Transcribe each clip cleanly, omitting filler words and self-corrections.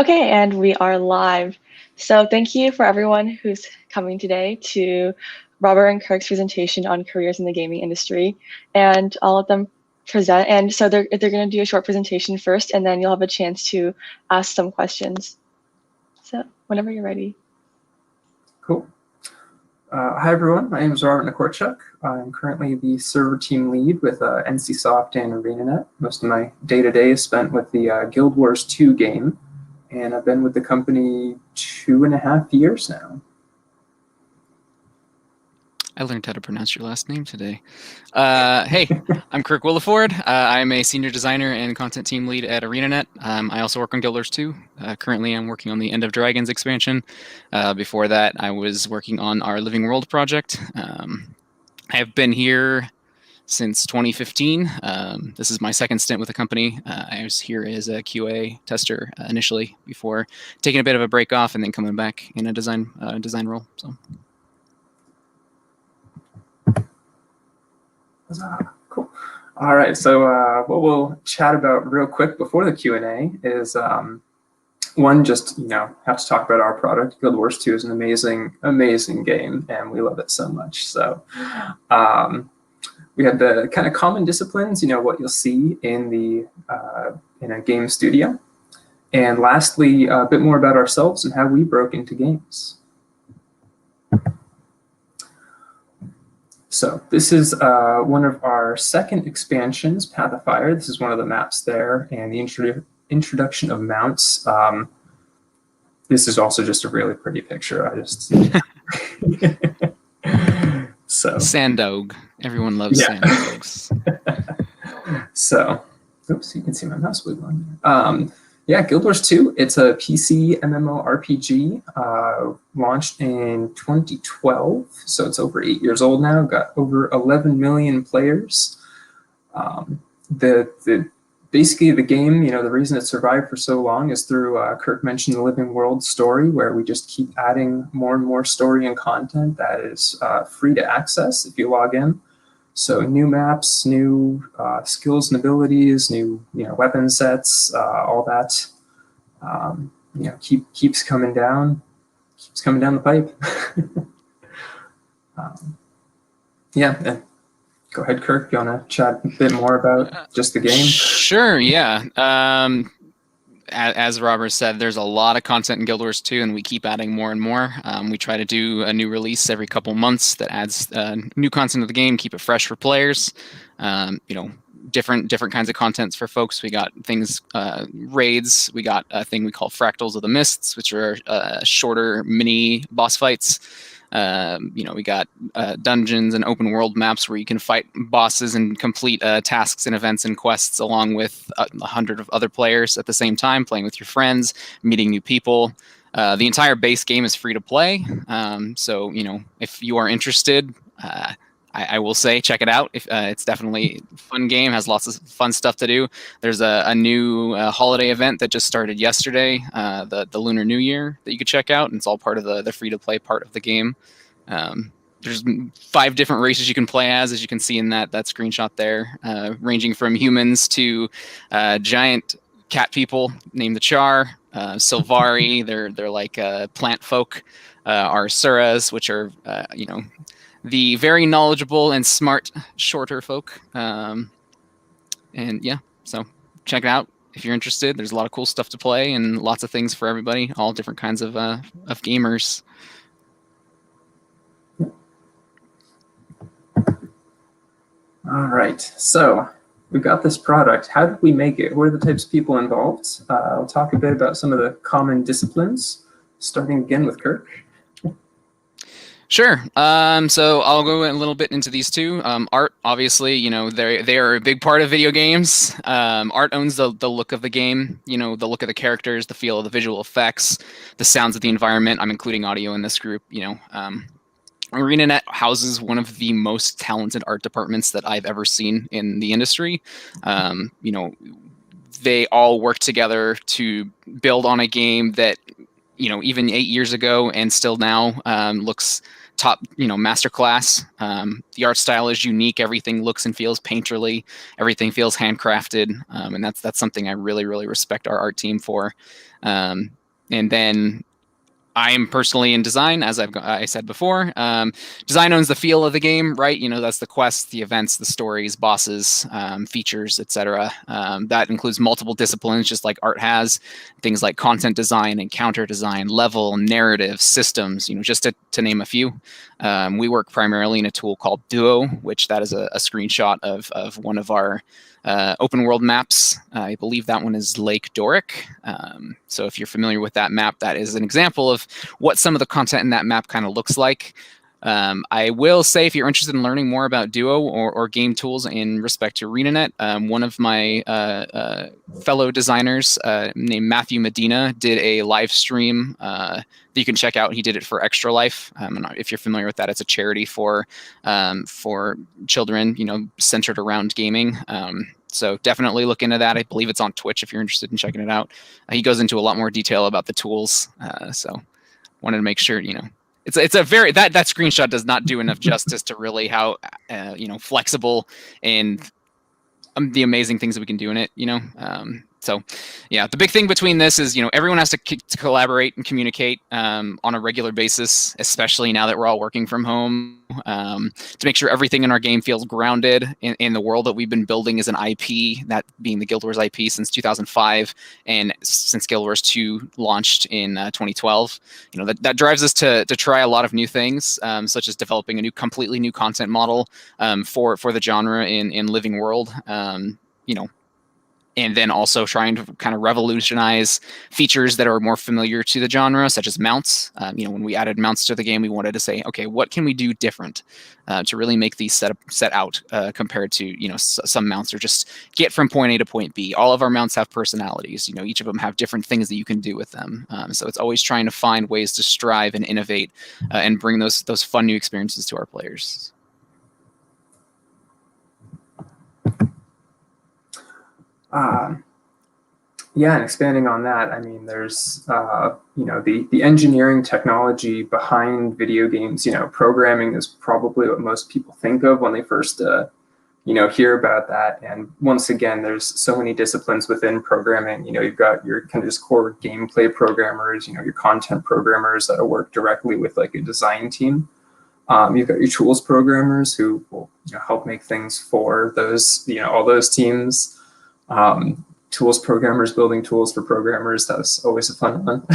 Okay, and we are live. So thank you for everyone who's coming today to Robert and Kirk's presentation on careers in the gaming industry. And I'll let them present. And so they're going to do a short presentation first, and then you'll have a chance to ask some questions. So whenever you're ready. Cool. Hi, everyone. My name is Robert Nikorchuk. I'm currently the server team lead with NCSoft and ArenaNet. Most of my day-to-day is spent with the Guild Wars 2 game, and I've been with the company 2.5 years now. I learned how to pronounce your last name today. Hey, I'm Kirk Williford. I'm a senior designer and content team lead at ArenaNet. I also work on Guild Wars 2. Currently, I'm working on the End of Dragons expansion. Before that, I was working on our Living World project. I have been here since 2015. This is my second stint with the company. I was here as a QA tester initially before taking a bit of a break off and then coming back in a design role. So. Cool. All right, so what we'll chat about real quick before the Q&A is one, just have to talk about our product. Guild Wars 2 is an amazing game, and we love it so much. So we have the kind of common disciplines, what you'll see in a game studio, and lastly, a bit more about ourselves and how we broke into games. So this is one of our second expansions, Path of Fire. This is one of the maps there, and the introduction of mounts. This is also just a really pretty picture. So Sandog. Everyone loves Sandogs. So, oops, you can see my mouse wiggling. Yeah, Guild Wars 2, it's a PC MMORPG, launched in 2012, so it's over 8 years old now, got over 11 million players. Basically the game, the reason it survived for so long is through, Kirk mentioned the Living World story, where we just keep adding more and more story and content that is free to access if you log in. So new maps, new skills and abilities, new weapon sets, all that keeps coming down the pipe. And go ahead, Kirk. You want to chat a bit more about just the game? Sure. Yeah. As Robert said, there's a lot of content in Guild Wars 2, and we keep adding more and more. We try to do a new release every couple months that adds new content to the game, keep it fresh for players. Different kinds of contents for folks. We got things, raids. We got a thing we call Fractals of the Mists, which are shorter mini boss fights. We got dungeons and open world maps where you can fight bosses and complete tasks and events and quests along with 100 of other players at the same time, playing with your friends, meeting new people. The entire base game is free to play. So, if you are interested, I will say check it out. It's definitely a fun game, has lots of fun stuff to do. There's a new holiday event that just started yesterday, the Lunar New Year, that you could check out, and it's all part of the free-to-play part of the game. There's 5 different races you can play as you can see in that screenshot there, ranging from humans to giant cat people named the Char, Sylvari, they're like plant folk, our Suras, which are the very knowledgeable and smart shorter folk. And yeah, so check it out if you're interested. There's a lot of cool stuff to play and lots of things for everybody, all different kinds of gamers. All right, so we've got this product. How did we make it? What are the types of people involved? I'll talk a bit about some of the common disciplines, starting again with Kirk. Sure. So I'll go a little bit into these two. Art, obviously, they are a big part of video games. Art owns the look of the game, the look of the characters, the feel of the visual effects, the sounds of the environment. I'm including audio in this group. ArenaNet houses one of the most talented art departments that I've ever seen in the industry. They all work together to build on a game that, even 8 years ago and still now looks top, masterclass. The art style is unique. Everything looks and feels painterly. Everything feels handcrafted, and that's something I really, really respect our art team for. And then I am personally in design, as I said before. Design owns the feel of the game, right? That's the quests, the events, the stories, bosses, features, etc. That includes multiple disciplines, just like art has. Things like content design, encounter design, level, narrative, systems, just to name a few. We work primarily in a tool called Duo, which that is a screenshot of one of our open world maps. I believe that one is Lake Doric. So if you're familiar with that map, that is an example of what some of the content in that map kind of looks like. I will say, if you're interested in learning more about Duo or game tools in respect to ArenaNet, one of my fellow designers named Matthew Medina did a live stream that you can check out. He did it for Extra Life. If you're familiar with that, it's a charity for children, centered around gaming. So definitely look into that. I believe it's on Twitch if you're interested in checking it out. He goes into a lot more detail about the tools. So wanted to make sure, it's a very, that screenshot does not do enough justice to really how, flexible and the amazing things that we can do in it, So yeah, the big thing between this is, everyone has to collaborate and communicate on a regular basis, especially now that we're all working from home, to make sure everything in our game feels grounded in the world that we've been building as an IP, that being the Guild Wars IP since 2005, and since Guild Wars 2 launched in 2012. That drives us to try a lot of new things, such as developing a completely new content model for the genre in Living World. And then also trying to kind of revolutionize features that are more familiar to the genre, such as mounts. When we added mounts to the game, we wanted to say, okay, what can we do different to really make these set out compared to, some mounts are just get from point A to point B. All of our mounts have personalities. Each of them have different things that you can do with them. So it's always trying to find ways to strive and innovate and bring those fun new experiences to our players. Yeah, and expanding on that, I mean, there's, the engineering technology behind video games, programming is probably what most people think of when they first, hear about that. And once again, there's so many disciplines within programming. You've got your kind of just core gameplay programmers, your content programmers that'll work directly with like a design team. You've got your tools programmers who will help make things for those, all those teams. Tools programmers building tools for programmers, that's always a fun one.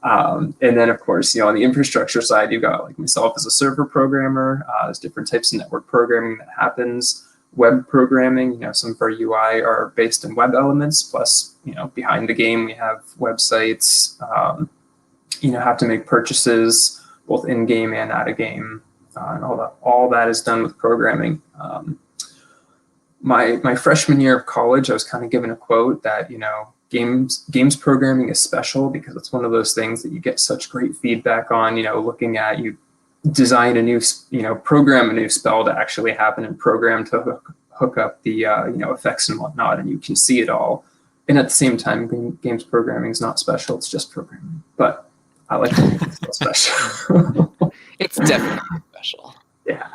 And then of course, on the infrastructure side, you've got like myself as a server programmer. There's different types of network programming that happens. Web programming, some of our UI are based in web elements, plus, behind the game we have websites, have to make purchases both in-game and out of game, and all that is done with programming. My freshman year of college, I was kind of given a quote that, games programming is special because it's one of those things that you get such great feedback on, looking at, you design a new, program a new spell to actually happen and program to hook up the, effects and whatnot, and you can see it all. And at the same time, games programming is not special, it's just programming. But I like to think it's still special. It's definitely special. Yeah.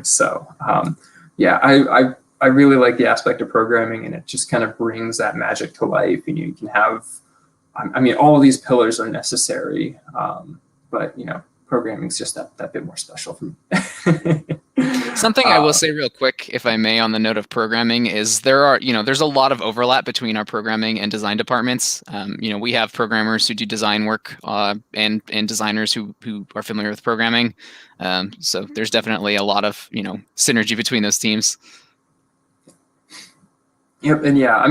So, yeah, I really like the aspect of programming, and it just kind of brings that magic to life. You can have, all of these pillars are necessary, but programming is just that bit more special for me. Something I will say real quick, if I may, on the note of programming is there's a lot of overlap between our programming and design departments. We have programmers who do design work and designers who are familiar with programming. So there's definitely a lot of, synergy between those teams. Yep, and yeah,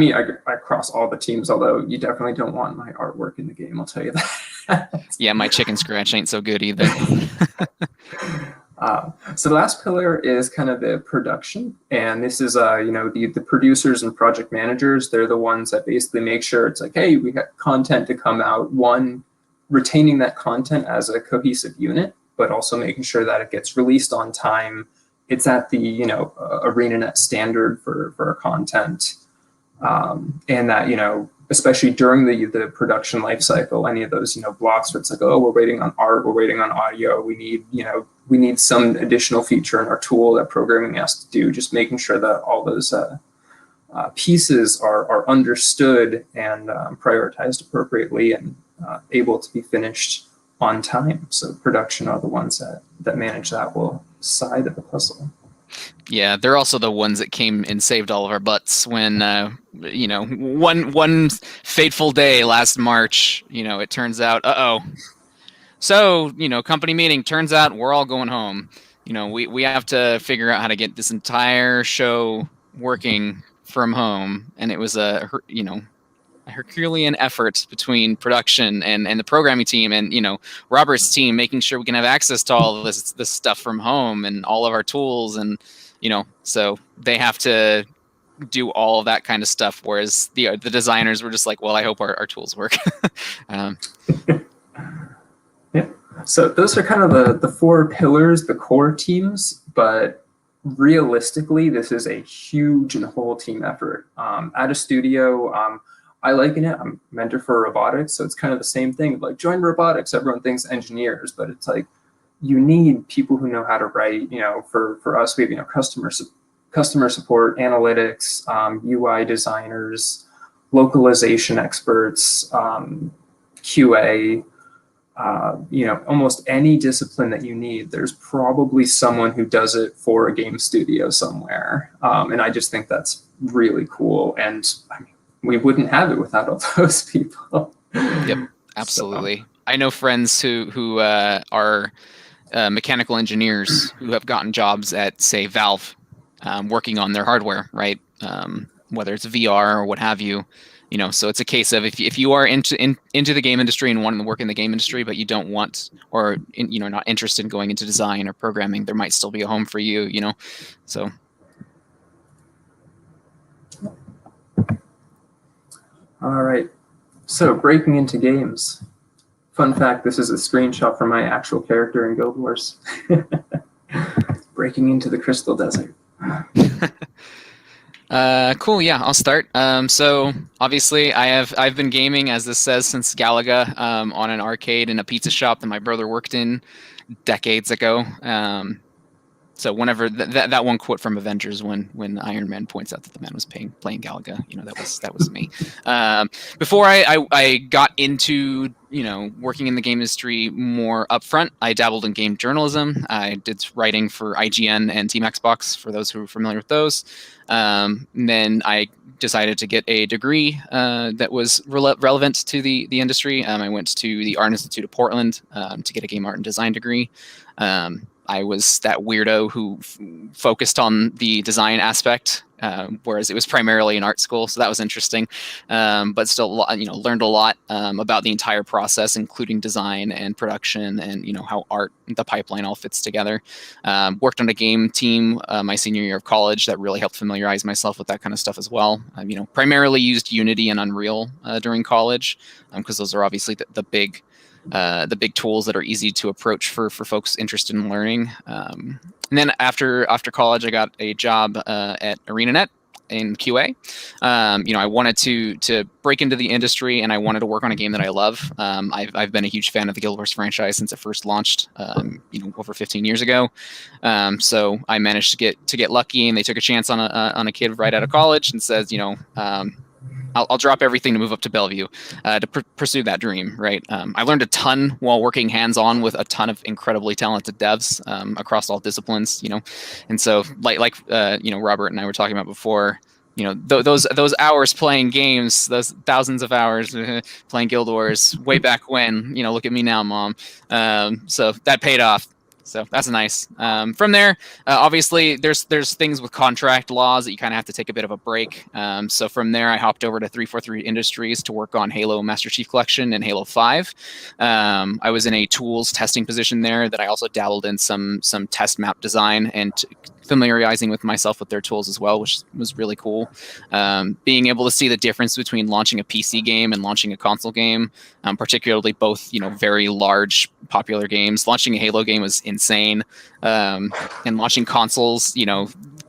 I cross all the teams, although you definitely don't want my artwork in the game, I'll tell you that. Yeah, my chicken scratch ain't so good either. So the last pillar is kind of the production, and this is the producers and project managers. They're the ones that basically make sure it's like, hey, we got content to come out. One, retaining that content as a cohesive unit, but also making sure that it gets released on time. It's at the ArenaNet standard for our content, and that especially during the production life cycle, any of those, blocks where it's like, oh, we're waiting on art, we're waiting on audio, we need some additional feature in our tool that programming has to do, just making sure that all those pieces are understood and prioritized appropriately and able to be finished on time. So production are the ones that manage that side of the puzzle. Yeah, they're also the ones that came and saved all of our butts when, one fateful day last March, it turns out, so, company meeting, turns out we're all going home. We have to figure out how to get this entire show working from home. And it was a Herculean effort between production and the programming team and, Robert's team, making sure we can have access to all of this stuff from home and all of our tools. And, so they have to do all of that kind of stuff. Whereas the designers were just like, well, I hope our tools work. Yeah. So those are kind of the four pillars, the core teams, but realistically, this is a huge and whole team effort. At a studio, I liken it, I'm a mentor for robotics, so it's kind of the same thing. Like, join robotics, everyone thinks engineers, but it's like, you need people who know how to write. For us, we have, customer support, analytics, UI designers, localization experts, QA, almost any discipline that you need, there's probably someone who does it for a game studio somewhere. And I just think that's really cool. And we wouldn't have it without all those people. Yep, absolutely. So. I know friends who are mechanical engineers who have gotten jobs at, say, Valve, working on their hardware, right? Whether it's VR or what have you. So it's a case of if you are into the game industry and want to work in the game industry, but you don't want or not interested in going into design or programming, there might still be a home for you. So. All right. So breaking into games. Fun fact: this is a screenshot from my actual character in Guild Wars. Breaking into the Crystal Desert. Cool. Yeah, I'll start. So obviously I've been gaming, as this says, since Galaga, on an arcade in a pizza shop that my brother worked in decades ago. So whenever that one quote from Avengers, when Iron Man points out that the man was playing Galaga, that was me. Before I got into working in the game industry more upfront, I dabbled in game journalism. I did writing for IGN and Team Xbox, for those who are familiar with those. And then I decided to get a degree that was relevant to the industry. I went to the Art Institute of Portland to get a game art and design degree. I was that weirdo who focused on the design aspect, whereas it was primarily an art school, so that was interesting. But still, learned a lot about the entire process, including design and production, and how the pipeline all fits together. Worked on a game team my senior year of college that really helped familiarize myself with that kind of stuff as well. Primarily used Unity and Unreal during college, because those are obviously the big tools that are easy to approach for folks interested in learning. And then after college, I got a job at ArenaNet in QA. I wanted to break into the industry, and I wanted to work on a game that I love. I've been a huge fan of the Guild Wars franchise since it first launched, over 15 years ago. So I managed to get lucky, and they took a chance on a kid right out of college and says, I'll drop everything to move up to Bellevue to pursue that dream, right? I learned a ton while working hands-on with a ton of incredibly talented devs across all disciplines, and so like Robert and I were talking about before, those hours playing games, those thousands of hours playing Guild Wars way back when, look at me now, Mom. So that paid off. So that's nice. From there, obviously, there's things with contract laws that you kind of have to take a bit of a break. So from there, I hopped over to 343 Industries to work on Halo Master Chief Collection and Halo 5. I was in a tools testing position there that I also dabbled in some test map design and familiarizing with myself with their tools as well, which was really cool. Being able to see the difference between launching a PC game and launching a console game, particularly both, very large popular games. Launching a Halo game was insane. And launching consoles,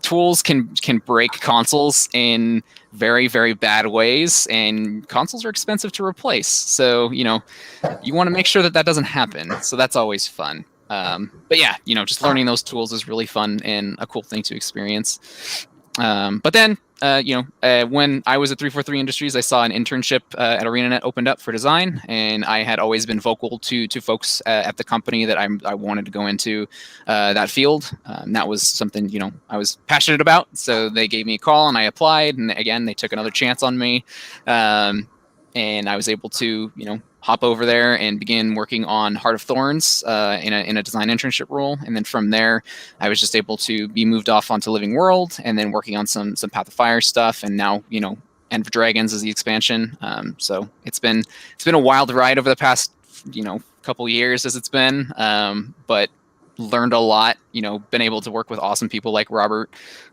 tools can break consoles in very, very bad ways, and consoles are expensive to replace. So, you know, you want to make sure that that doesn't happen. So that's always fun. But yeah, you know, just learning those tools is really fun and a cool thing to experience. But then, when I was at 343 Industries, I saw an internship at ArenaNet opened up for design, and I had always been vocal to folks at the company that I wanted to go into that field. That was something, you know, I was passionate about. So they gave me a call, and I applied, and again, they took another chance on me. And I was able to, you know, hop over there and begin working on Heart of Thorns in a design internship role. And then from there, I was just able to be moved off onto Living World, and then working on some Path of Fire stuff. And now, you know, End of Dragons is the expansion. So it's been a wild ride over the past, you know, couple years as it's been, but learned a lot, you know, been able to work with awesome people like Robert.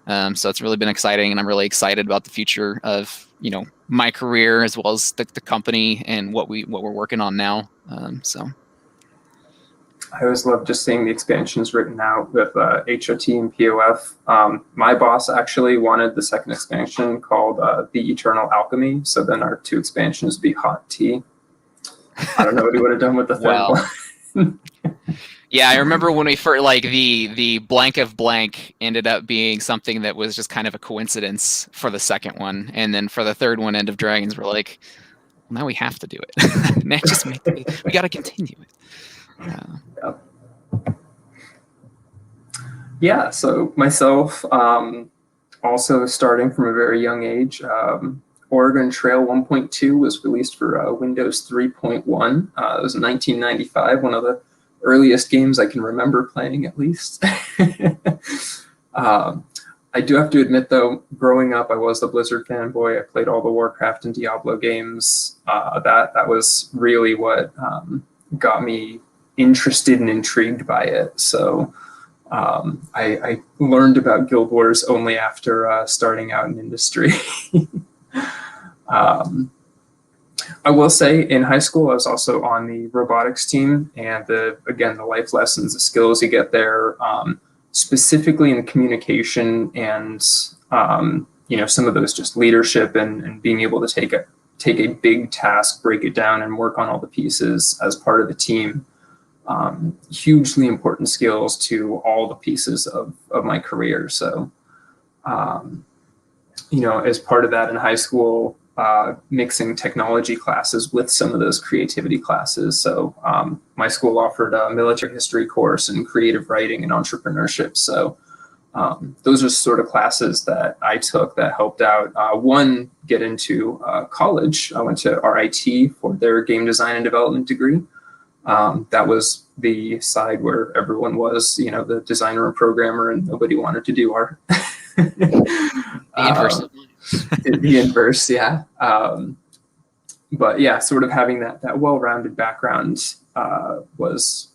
So it's really been exciting, and I'm really excited about the future of, you know, my career as well as the company and what we're working on now. So I always love just seeing the expansions written out with HOT and POF. My boss actually wanted the second expansion called The Eternal Alchemy. So then our 2 expansions would be Hot Tea. I don't know what he would have done with the third one. Yeah, I remember when we first, like, the blank of blank ended up being something that was just kind of a coincidence for the second one, and then for the third one, End of Dragons, we're like, well, now we have to do it. Now just we got to continue it. Yeah. So myself, also starting from a very young age. Oregon Trail 1.2 was released for Windows 3.1. It was 1995, one of the earliest games I can remember playing, at least. I do have to admit, though, growing up, I was the Blizzard fanboy. I played all the Warcraft and Diablo games. That was really what got me interested and intrigued by it. So I learned about Guild Wars only after starting out in industry. I will say, in high school, I was also on the robotics team, and the life lessons, the skills you get there, specifically in communication and some of those just leadership and being able to take a big task, break it down, and work on all the pieces as part of the team. Hugely important skills to all the pieces of my career. So, as part of that in high school, mixing technology classes with some of those creativity classes. So my school offered a military history course and creative writing and entrepreneurship. So those are sort of classes that I took that helped out. One, get into college. I went to RIT for their game design and development degree. That was the side where everyone was, the designer and programmer, and nobody wanted to do art. The inverse, yeah. But yeah, sort of having that well-rounded background was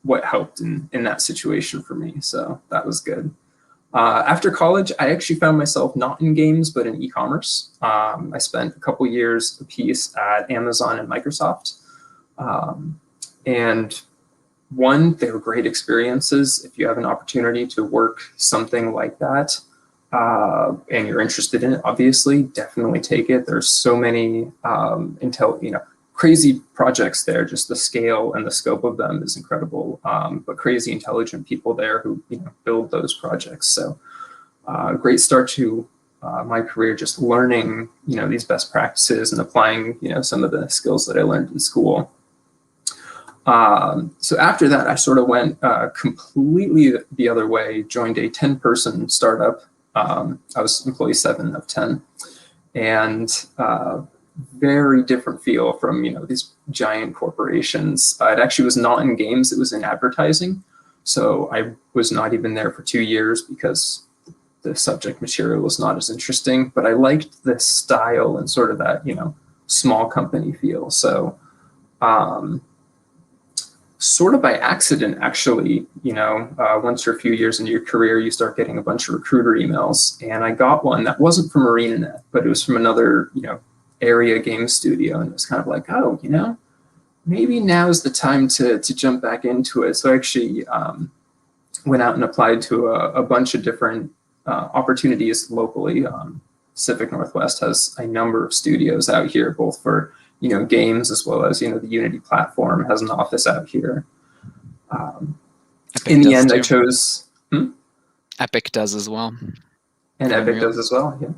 what helped in that situation for me. So that was good. After college, I actually found myself not in games, but in e-commerce. I spent a couple years apiece at Amazon and Microsoft. And they were great experiences. If you have an opportunity to work something like that, and you're interested in it, obviously, definitely take it. There's so many crazy projects there. Just the scale and the scope of them is incredible. But crazy intelligent people there who build those projects. So great start to my career, just learning these best practices and applying some of the skills that I learned in school. So after that, I sort of went completely the other way. Joined a 10-person startup. I was employee 7 of 10, and very different feel from these giant corporations. It actually was not in games; it was in advertising. So I was not even there for 2 years because the subject material was not as interesting. But I liked the style and sort of that small company feel. So. Sort of by accident, actually, once you're a few years into your career, you start getting a bunch of recruiter emails. And I got one that wasn't from ArenaNet, but it was from another, area game studio. And it was kind of like, oh, maybe now's the time to jump back into it. So I actually went out and applied to a bunch of different opportunities locally. Pacific Northwest has a number of studios out here, both for games as well as the Unity platform has an office out here. In the end, I chose. Epic does as well. And Epic does as well. Yeah.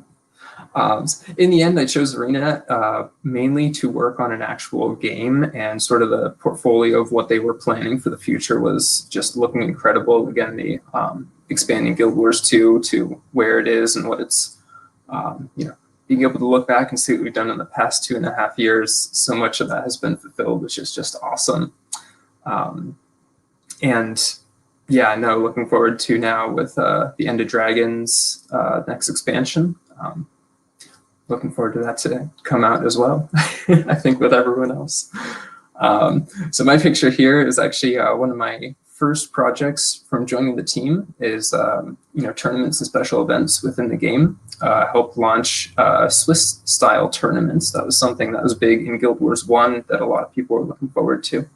In the end, I chose ArenaNet mainly to work on an actual game, and sort of the portfolio of what they were planning for the future was just looking incredible. Again, the expanding Guild Wars 2 to where it is and what it's, being able to look back and see what we've done in the past 2.5 years. So much of that has been fulfilled, which is just awesome. And yeah, no, looking forward to now with the End of Dragons next expansion. Looking forward to that to come out as well, I think, with everyone else. So my picture here is actually one of my first projects from joining the team is, tournaments and special events within the game. Helped launch Swiss-style tournaments. That was something that was big in Guild Wars 1 that a lot of people were looking forward to.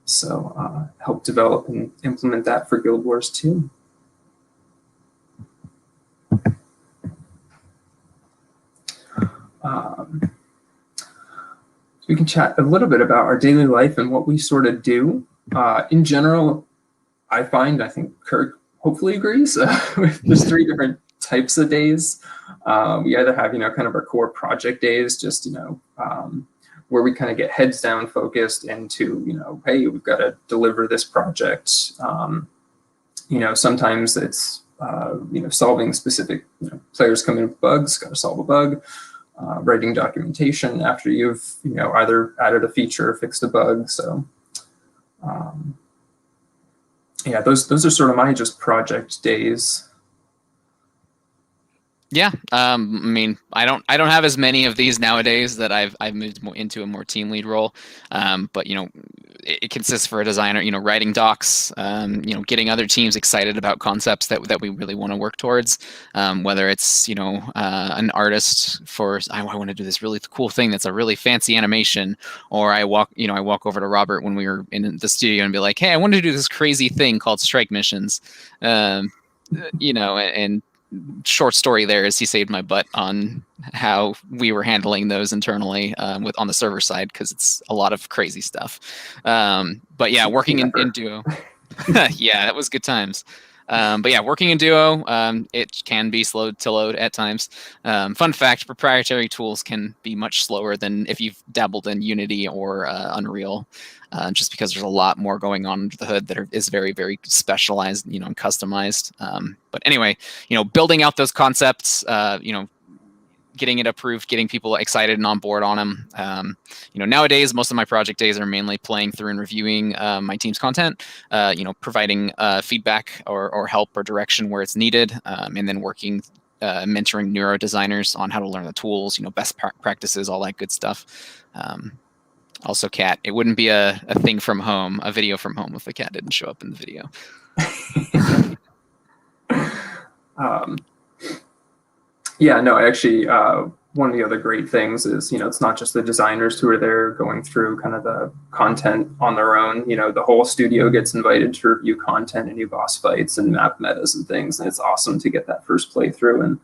So helped develop and implement that for Guild Wars 2. So we can chat a little bit about our daily life and what we sort of do. In general, I think Kirk hopefully agrees. There's 3 different types of days. We either have, kind of our core project days, just, where we kind of get heads down focused into, hey, we've got to deliver this project. Sometimes it's, solving specific, players come in with bugs, got to solve a bug. Writing documentation after you've either added a feature or fixed a bug. So yeah, those are sort of my just project days. Yeah, I mean, I don't have as many of these nowadays that I've moved more into a more team lead role, but it consists for a designer, writing docs, getting other teams excited about concepts that we really want to work towards, whether it's an artist for I want to do this really cool thing that's a really fancy animation, or I walk over to Robert when we were in the studio and be like, hey, I wanted to do this crazy thing called strike missions, and short story there is he saved my butt on how we were handling those internally on the server side, because it's a lot of crazy stuff. But yeah, working in Duo, yeah, that was good times. But yeah, working in Duo, it can be slow to load at times. Fun fact, proprietary tools can be much slower than if you've dabbled in Unity or Unreal, just because there's a lot more going on under the hood that is very, very specialized, and customized. But anyway, building out those concepts, getting it approved, getting people excited and on board on them. Nowadays, most of my project days are mainly playing through and reviewing my team's content, providing feedback or help or direction where it's needed, and then working, mentoring neuro designers on how to learn the tools, best practices, all that good stuff. Also, cat. It wouldn't be a thing from home, a video from home, if the cat didn't show up in the video. Yeah, no, actually, one of the other great things is, it's not just the designers who are there going through kind of the content on their own. The whole studio gets invited to review content and new boss fights and map metas and things. And it's awesome to get that first playthrough and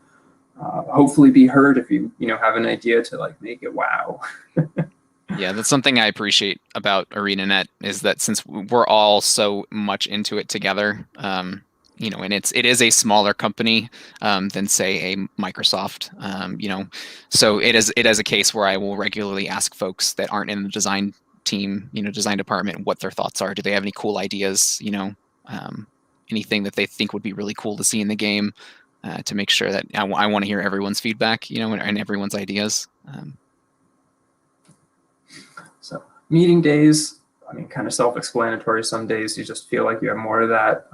hopefully be heard if you, have an idea to make it wow. Yeah, that's something I appreciate about ArenaNet, is that since we're all so much into it together, and it is a smaller company than say a Microsoft, so it is a case where I will regularly ask folks that aren't in the design team, design department, what their thoughts are. Do they have any cool ideas? Anything that they think would be really cool to see in the game, to make sure that I want to hear everyone's feedback, and everyone's ideas. So meeting days, kind of self-explanatory. Some days you just feel like you have more of that.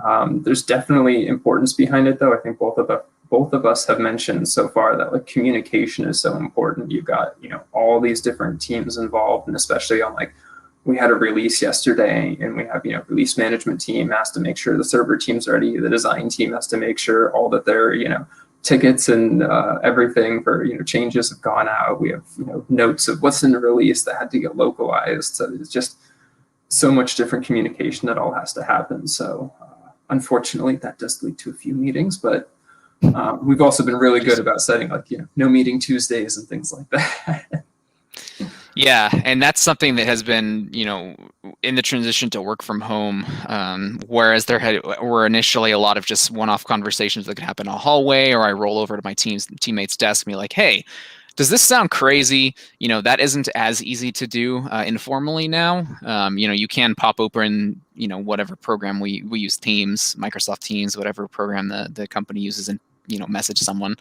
There's definitely importance behind it, though. I think both of us have mentioned so far that communication is so important. You've got all these different teams involved, and especially on we had a release yesterday, and we have release management team has to make sure the server team's ready. The design team has to make sure all that their tickets and everything for changes have gone out. We have notes of what's in the release that had to get localized. So it's just so much different communication that all has to happen. So unfortunately, that does lead to a few meetings, but We've also been really good about setting like, no meeting Tuesdays and things like that. Yeah, and that's something that has been, in the transition to work from home, whereas there were initially a lot of just one-off conversations that could happen in a hallway, or I roll over to my teammate's desk and be like, hey, does this sound crazy? That isn't as easy to do informally now. You can pop open, whatever program we use, Teams, Microsoft Teams, whatever program the company uses, and, message someone.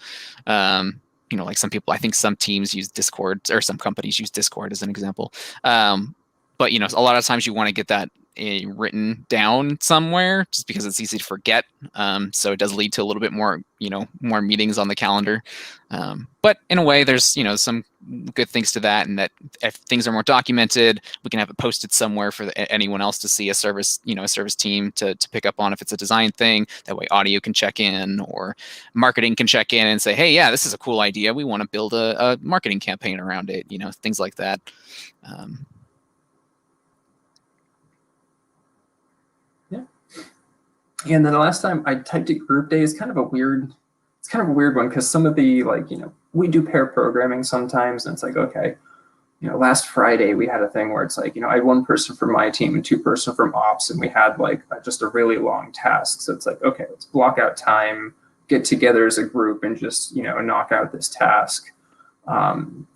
Like some people, I think some teams use Discord, or some companies use Discord as an example. But a lot of times you want to get that written down somewhere, just because it's easy to forget. So it does lead to a little bit more, more meetings on the calendar. But in a way, there's some good things to that, and that if things are more documented, we can have it posted somewhere for anyone else to see, a service team to pick up on if it's a design thing. That way, audio can check in, or marketing can check in and say, hey, yeah, this is a cool idea. We want to build a marketing campaign around it. Things like that. And then the last time I typed it group day is kind of a weird one, because some of the, we do pair programming sometimes, and it's like, okay, last Friday we had a thing where it's like, I had one person from my team and 2 person from ops, and we had just a really long task. So it's like, okay, let's block out time, get together as a group, and just, knock out this task.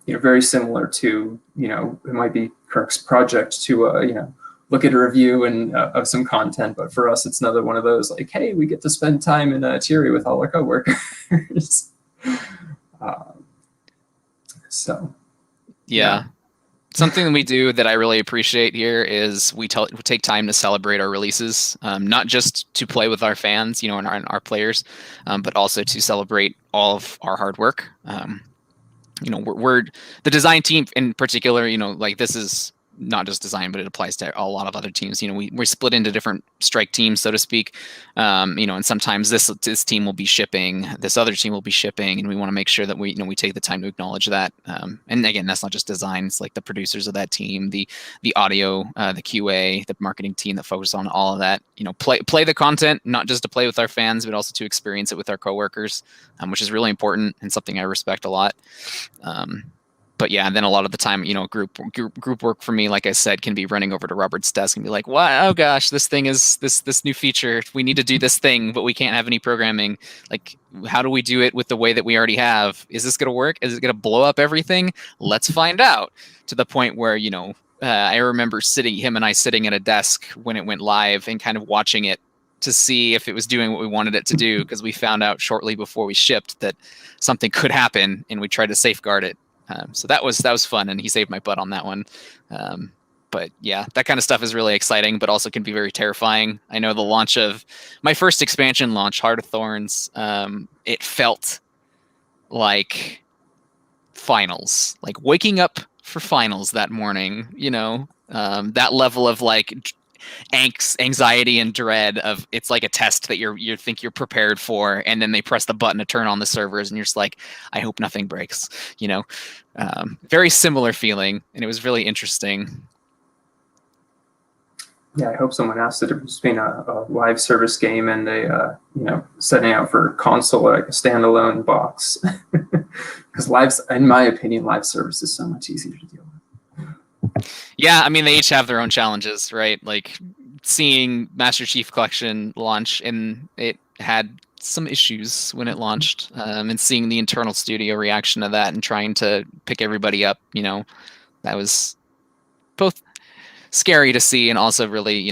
Very similar to, it might be Kirk's project to, look at a review and of some content, but for us, it's another one of those like, hey, we get to spend time in Thierry with all our coworkers. Yeah. Something that we do that I really appreciate here is we take time to celebrate our releases, not just to play with our fans, and our players, but also to celebrate all of our hard work. We're the design team in particular. This is not just design, but it applies to a lot of other teams. We're split into different strike teams, so to speak. And sometimes this team will be shipping, this other team will be shipping, and we want to make sure that we take the time to acknowledge that. And again, that's not just design; it's like the producers of that team, the audio, the QA, the marketing team that focus on all of that. Play the content, not just to play with our fans, but also to experience it with our coworkers, which is really important and something I respect a lot. But yeah, and then a lot of the time, group work for me, like I said, can be running over to Robert's desk and be like, "Wow, oh gosh, this thing is this new feature. We need to do this thing, but we can't have any programming. Like, how do we do it with the way that we already have? Is this going to work? Is it going to blow up everything? Let's find out." To the point where, I remember him and I sitting at a desk when it went live and kind of watching it to see if it was doing what we wanted it to do, because we found out shortly before we shipped that something could happen, and we tried to safeguard it. So that was fun, and he saved my butt on that one. But yeah, that kind of stuff is really exciting, but also can be very terrifying. I know the launch of my first expansion launch, Heart of Thorns, it felt like finals, like waking up for finals that morning, that level of anxiety and dread of, it's like a test that you think you're prepared for, and then they press the button to turn on the servers, and you're just like, I hope nothing breaks. Very similar feeling, and it was really interesting. Yeah, I hope someone asked the difference between a live service game and a setting out for console, like a standalone box. Because in my opinion, live service is so much easier to deal with. Yeah, I mean, they each have their own challenges, right? Like seeing Master Chief Collection launch, and it had some issues when it launched, and seeing the internal studio reaction to that and trying to pick everybody up, that was both scary to see and also really,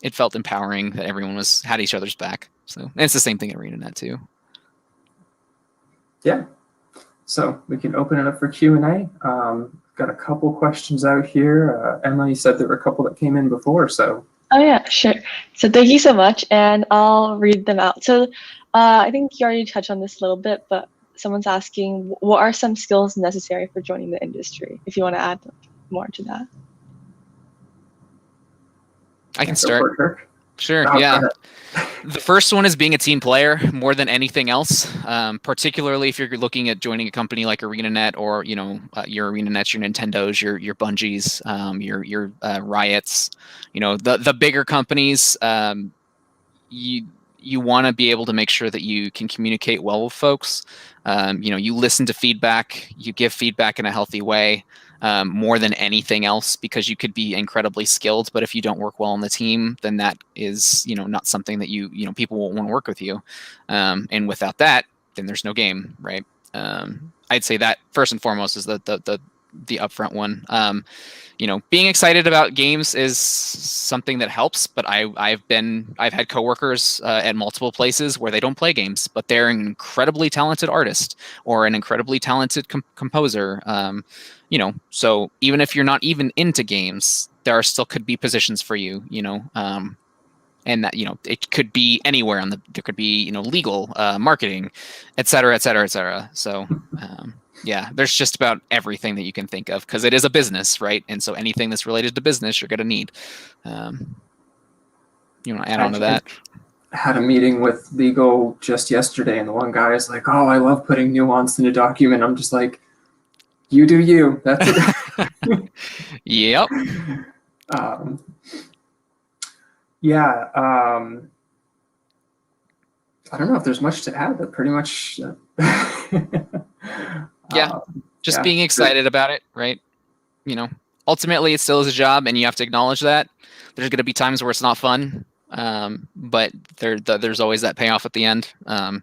it felt empowering that everyone had each other's back. So, and it's the same thing at ArenaNet too. Yeah. So we can open it up for Q&A. Got a couple questions out here. Emma, you said there were a couple that came in before, so. Oh yeah, sure. So thank you so much, and I'll read them out. So I think you already touched on this a little bit, but someone's asking, what are some skills necessary for joining the industry? If you want to add more to that. I can start. Sure, yeah. The first one is being a team player more than anything else, particularly if you're looking at joining a company like ArenaNet, or your ArenaNets, your Nintendos, your Bungies, your Riots, the bigger companies. you want to be able to make sure that you can communicate well with folks. You listen to feedback, you give feedback in a healthy way, more than anything else, because you could be incredibly skilled, but if you don't work well on the team, then that is, not something that people won't want to work with you. And without that, then there's no game, right? I'd say that first and foremost is the upfront one. Being excited about games is something that helps, but I've had coworkers at multiple places where they don't play games, but they're an incredibly talented artist or an incredibly talented composer. So even if you're not even into games, there still could be positions for you, and that, it could be anywhere there could be, legal, marketing, et cetera, et cetera, et cetera. So, yeah, there's just about everything that you can think of, because it is a business, right? And so anything that's related to business, you're going to need. You want to add on to that? I had a meeting with legal just yesterday, and the one guy is like, "Oh, I love putting nuance in a document." I'm just like, "You do you." That's it. Yep. Yeah. I don't know if there's much to add, but pretty much. Yeah. Just being excited about it, right? Ultimately, it still is a job, and you have to acknowledge that. There's going to be times where it's not fun, but there's always that payoff at the end. A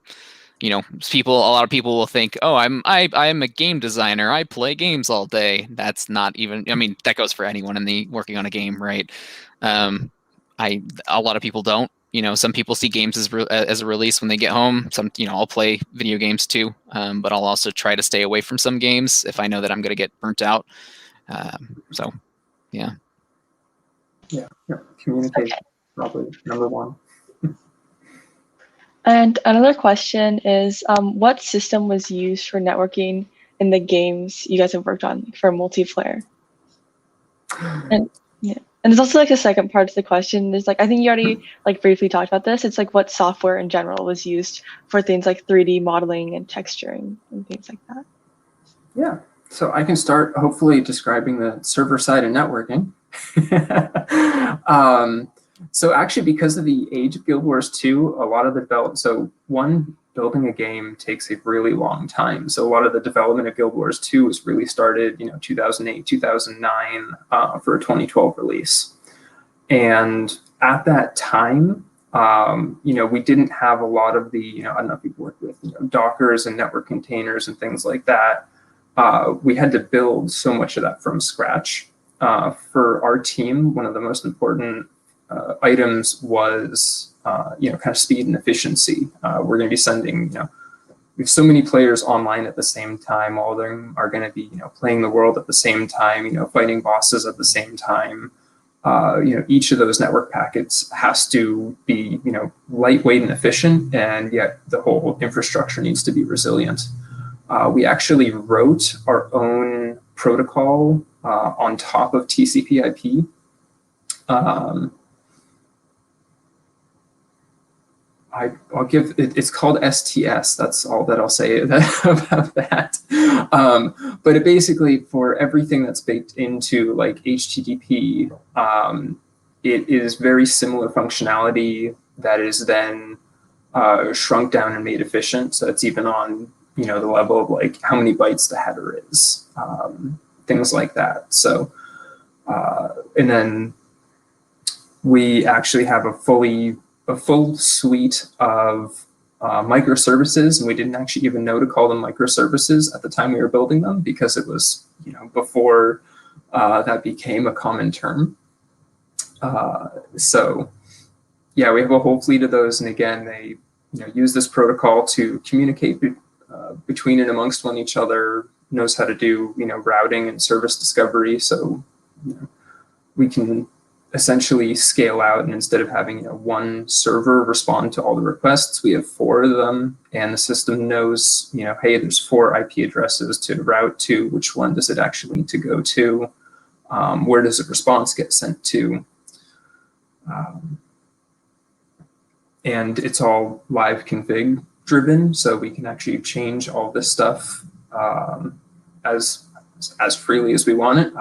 lot of people will think, "Oh, I'm a game designer. I play games all day." That's not even. I mean, that goes for anyone working on a game, right? A lot of people don't. Some people see games as a release when they get home. I'll play video games too, but I'll also try to stay away from some games if I know that I'm going to get burnt out. So, yeah. Yeah. Communication, probably number one. And another question is, what system was used for networking in the games you guys have worked on for multiplayer? And yeah. And there's also a second part to the question. There's I think you already briefly talked about this. It's what software in general was used for things like 3D modeling and texturing and things like that. Yeah. So I can start hopefully describing the server side of networking. So actually, because of the age of Guild Wars 2, a lot of the building a game takes a really long time. So a lot of the development of Guild Wars 2 was really started, 2008, 2009 for a 2012 release. And at that time, we didn't have a lot of the, I don't know if you've worked with Dockers and network containers and things like that. We had to build so much of that from scratch. For our team, one of the most important items was, kind of speed and efficiency. We're going to be sending, we have so many players online at the same time. All of them are going to be, playing the world at the same time, fighting bosses at the same time. Each of those network packets has to be, lightweight and efficient, and yet the whole infrastructure needs to be resilient. We actually wrote our own protocol on top of TCP/IP. I'll give it, it's called STS. That's all that I'll say about that. But it basically, for everything that's baked into HTTP, it is very similar functionality that is then shrunk down and made efficient. So it's even on the level of how many bytes the header is, things like that. So and then we actually have a full suite of microservices, and we didn't actually even know to call them microservices at the time we were building them, because it was before that became a common term. So yeah, we have a whole fleet of those, and again, they use this protocol to communicate between and amongst each other, knows how to do routing and service discovery, so we can essentially scale out, and instead of having one server respond to all the requests, we have 4 of them, and the system knows hey, there's 4 IP addresses to route to. Which one does it actually need to go to? Where does the response get sent to? And it's all live config driven, so we can actually change all this stuff as freely as we want it.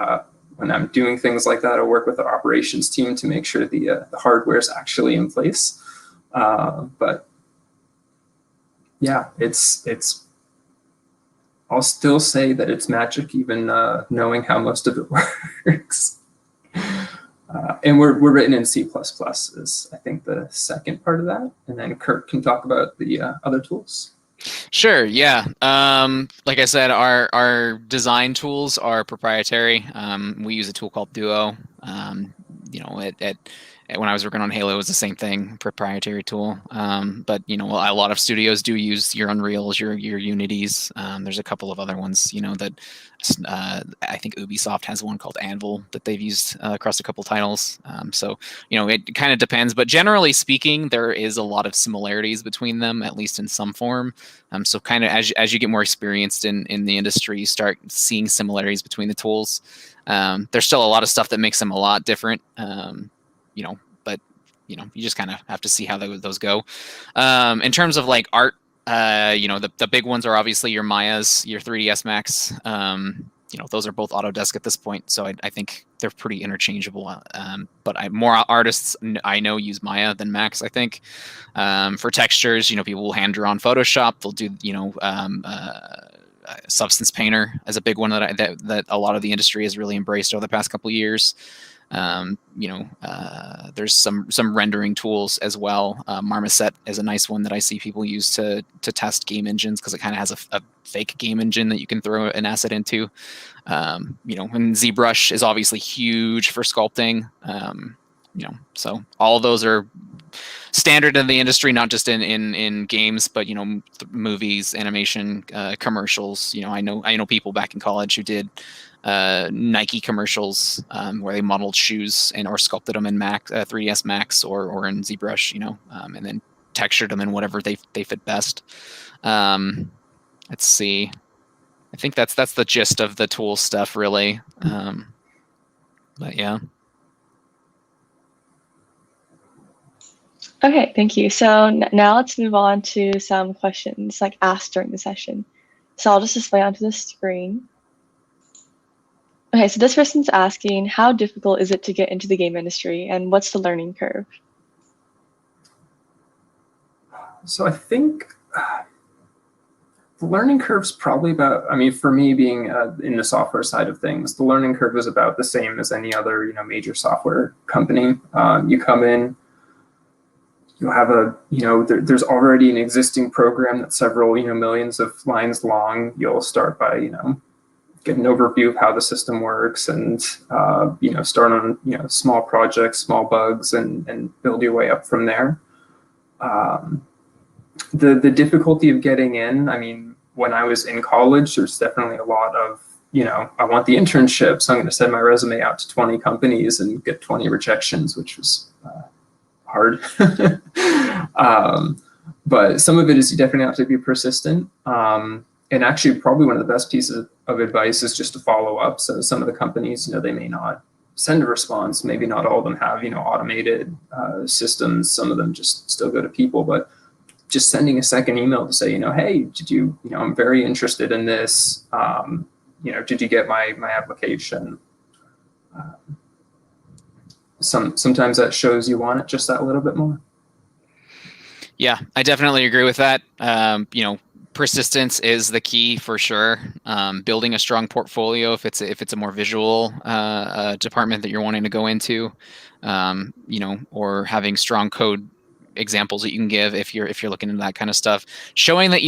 When I'm doing things like that, I work with the operations team to make sure the hardware is actually in place. But yeah, it's. I'll still say that it's magic, even knowing how most of it works. And we're written in C++ is, I think, the second part of that. And then Kirk can talk about the other tools. Sure. Yeah. Like I said, our design tools are proprietary. We use a tool called Duo. When I was working on Halo, it was the same thing, proprietary tool. But a lot of studios do use your Unreals, your Unities. There's a couple of other ones, that I think Ubisoft has one called Anvil that they've used across a couple titles. So it kind of depends, but generally speaking, there is a lot of similarities between them, at least in some form. So kind of as you get more experienced in the industry, you start seeing similarities between the tools. There's still a lot of stuff that makes them a lot different. But you just kind of have to see how those go. In terms of like art, the big ones are obviously your Mayas, your 3ds Max. Those are both Autodesk at this point, so I think they're pretty interchangeable. But more artists I know use Maya than Max, I think. For textures, people will hand draw on Photoshop. They'll do, Substance Painter as a big one that a lot of the industry has really embraced over the past couple of years. There's some rendering tools as well. Marmoset is a nice one that I see people use to test game engines, because it kind of has a fake game engine that you can throw an asset into. And ZBrush is obviously huge for sculpting. So all of those are standard in the industry, not just in games, but movies, animation, commercials. I know people back in college who did Nike commercials where they modeled shoes or sculpted them in 3ds Max or in ZBrush, and then textured them in whatever they fit best. Let's see. I think that's the gist of the tool stuff, really. But yeah. Okay, thank you. So now let's move on to some questions like asked during the session. So I'll just display onto the screen. Okay, so this person's asking, how difficult is it to get into the game industry, and what's the learning curve? So I think the learning curve's probably about, for me being in the software side of things, the learning curve is about the same as any other, major software company. You come in, you have there's already an existing program that's several, millions of lines long. You'll start by, get an overview of how the system works and, start on, small projects, small bugs, and build your way up from there. The difficulty of getting in, when I was in college, there's definitely a lot of, I want the internship, so I'm going to send my resume out to 20 companies and get 20 rejections, which was hard. But some of it is you definitely have to be persistent. And actually, probably one of the best pieces of advice is just to follow up. So some of the companies, they may not send a response. Maybe not all of them have, automated systems. Some of them just still go to people. But just sending a second email to say, hey, did you, I'm very interested in this. Did you get my application? Sometimes that shows you want it just that little bit more. Yeah, I definitely agree with that. Persistence is the key for sure. Building a strong portfolio if it's a more visual department that you're wanting to go into, or having strong code examples that you can give if you're looking into that kind of stuff. Showing that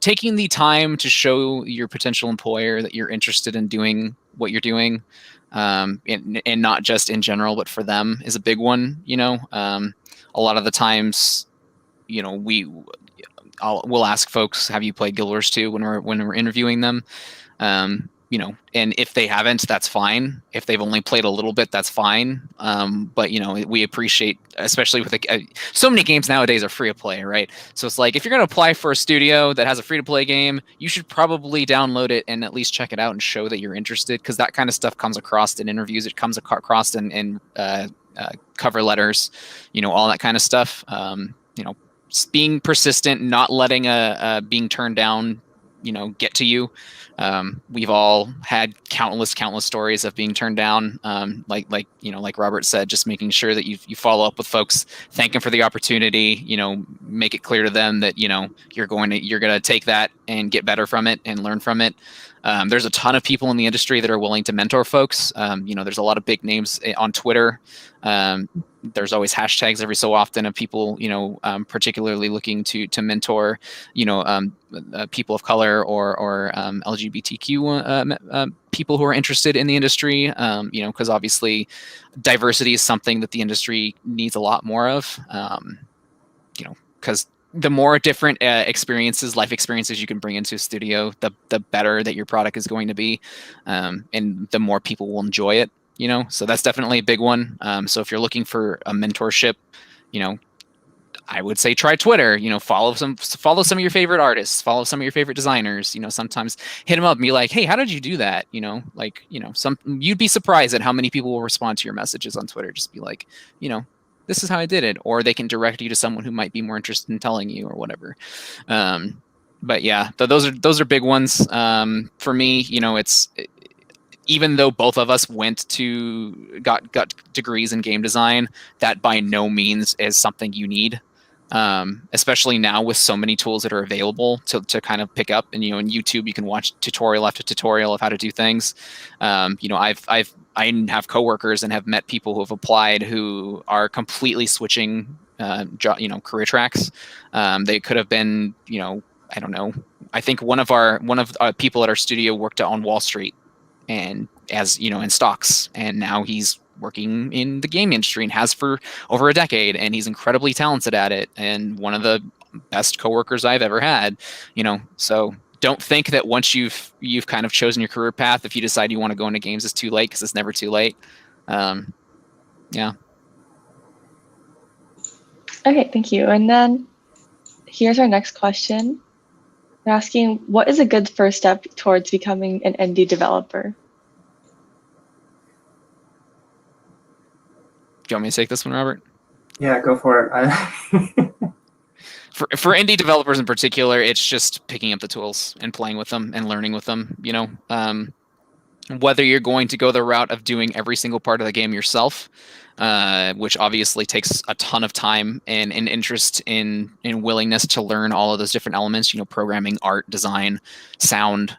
taking the time to show your potential employer that you're interested in doing what you're doing, and not just in general, but for them is a big one. A lot of the times, we'll ask folks, have you played Guild Wars 2 when we're interviewing them? And if they haven't, that's fine. If they've only played a little bit, that's fine. But we appreciate, especially with so many games nowadays are free to play, right? So it's like, if you're going to apply for a studio that has a free to play game, you should probably download it and at least check it out and show that you're interested, because that kind of stuff comes across in interviews. It comes across in cover letters, all that kind of stuff. Being persistent, not letting being turned down get to you. We've all had countless stories of being turned down. Like Robert said, just making sure that you follow up with folks, thank them for the opportunity, make it clear to them that, you're going to take that and get better from it and learn from it. There's a ton of people in the industry that are willing to mentor folks. There's a lot of big names on Twitter. There's always hashtags every so often of people, particularly looking to mentor, people of color or LGBTQ people who are interested in the industry, because obviously diversity is something that the industry needs a lot more of, because the more different life experiences you can bring into a studio, the better that your product is going to be, and the more people will enjoy it. So that's definitely a big one. So if you're looking for a mentorship, I would say try Twitter. Follow some of your favorite artists, follow some of your favorite designers. Sometimes hit them up and be like, hey, how did you do that? You'd be surprised at how many people will respond to your messages on Twitter. Just be like, this is how I did it, or they can direct you to someone who might be more interested in telling you or whatever. But yeah, those are big ones. For me, it's even though both of us got degrees in game design, that by no means is something you need. Especially now with so many tools that are available to kind of pick up, and in YouTube you can watch tutorial after tutorial of how to do things. I have coworkers and have met people who have applied who are completely switching career tracks. They could have been, I don't know. I think one of our people at our studio worked on Wall Street and in stocks, and now he's working in the game industry and has for over a decade, and he's incredibly talented at it and one of the best coworkers I've ever had. So don't think that once you've kind of chosen your career path, if you decide you want to go into games, it's too late, because it's never too late. Yeah. Okay, thank you. And then here's our next question. We're asking, what is a good first step towards becoming an indie developer? Do you want me to take this one, Robert? Yeah, go for it. For indie developers in particular, it's just picking up the tools and playing with them and learning with them. Whether you're going to go the route of doing every single part of the game yourself, which obviously takes a ton of time and interest in willingness to learn all of those different elements, programming, art, design, sound,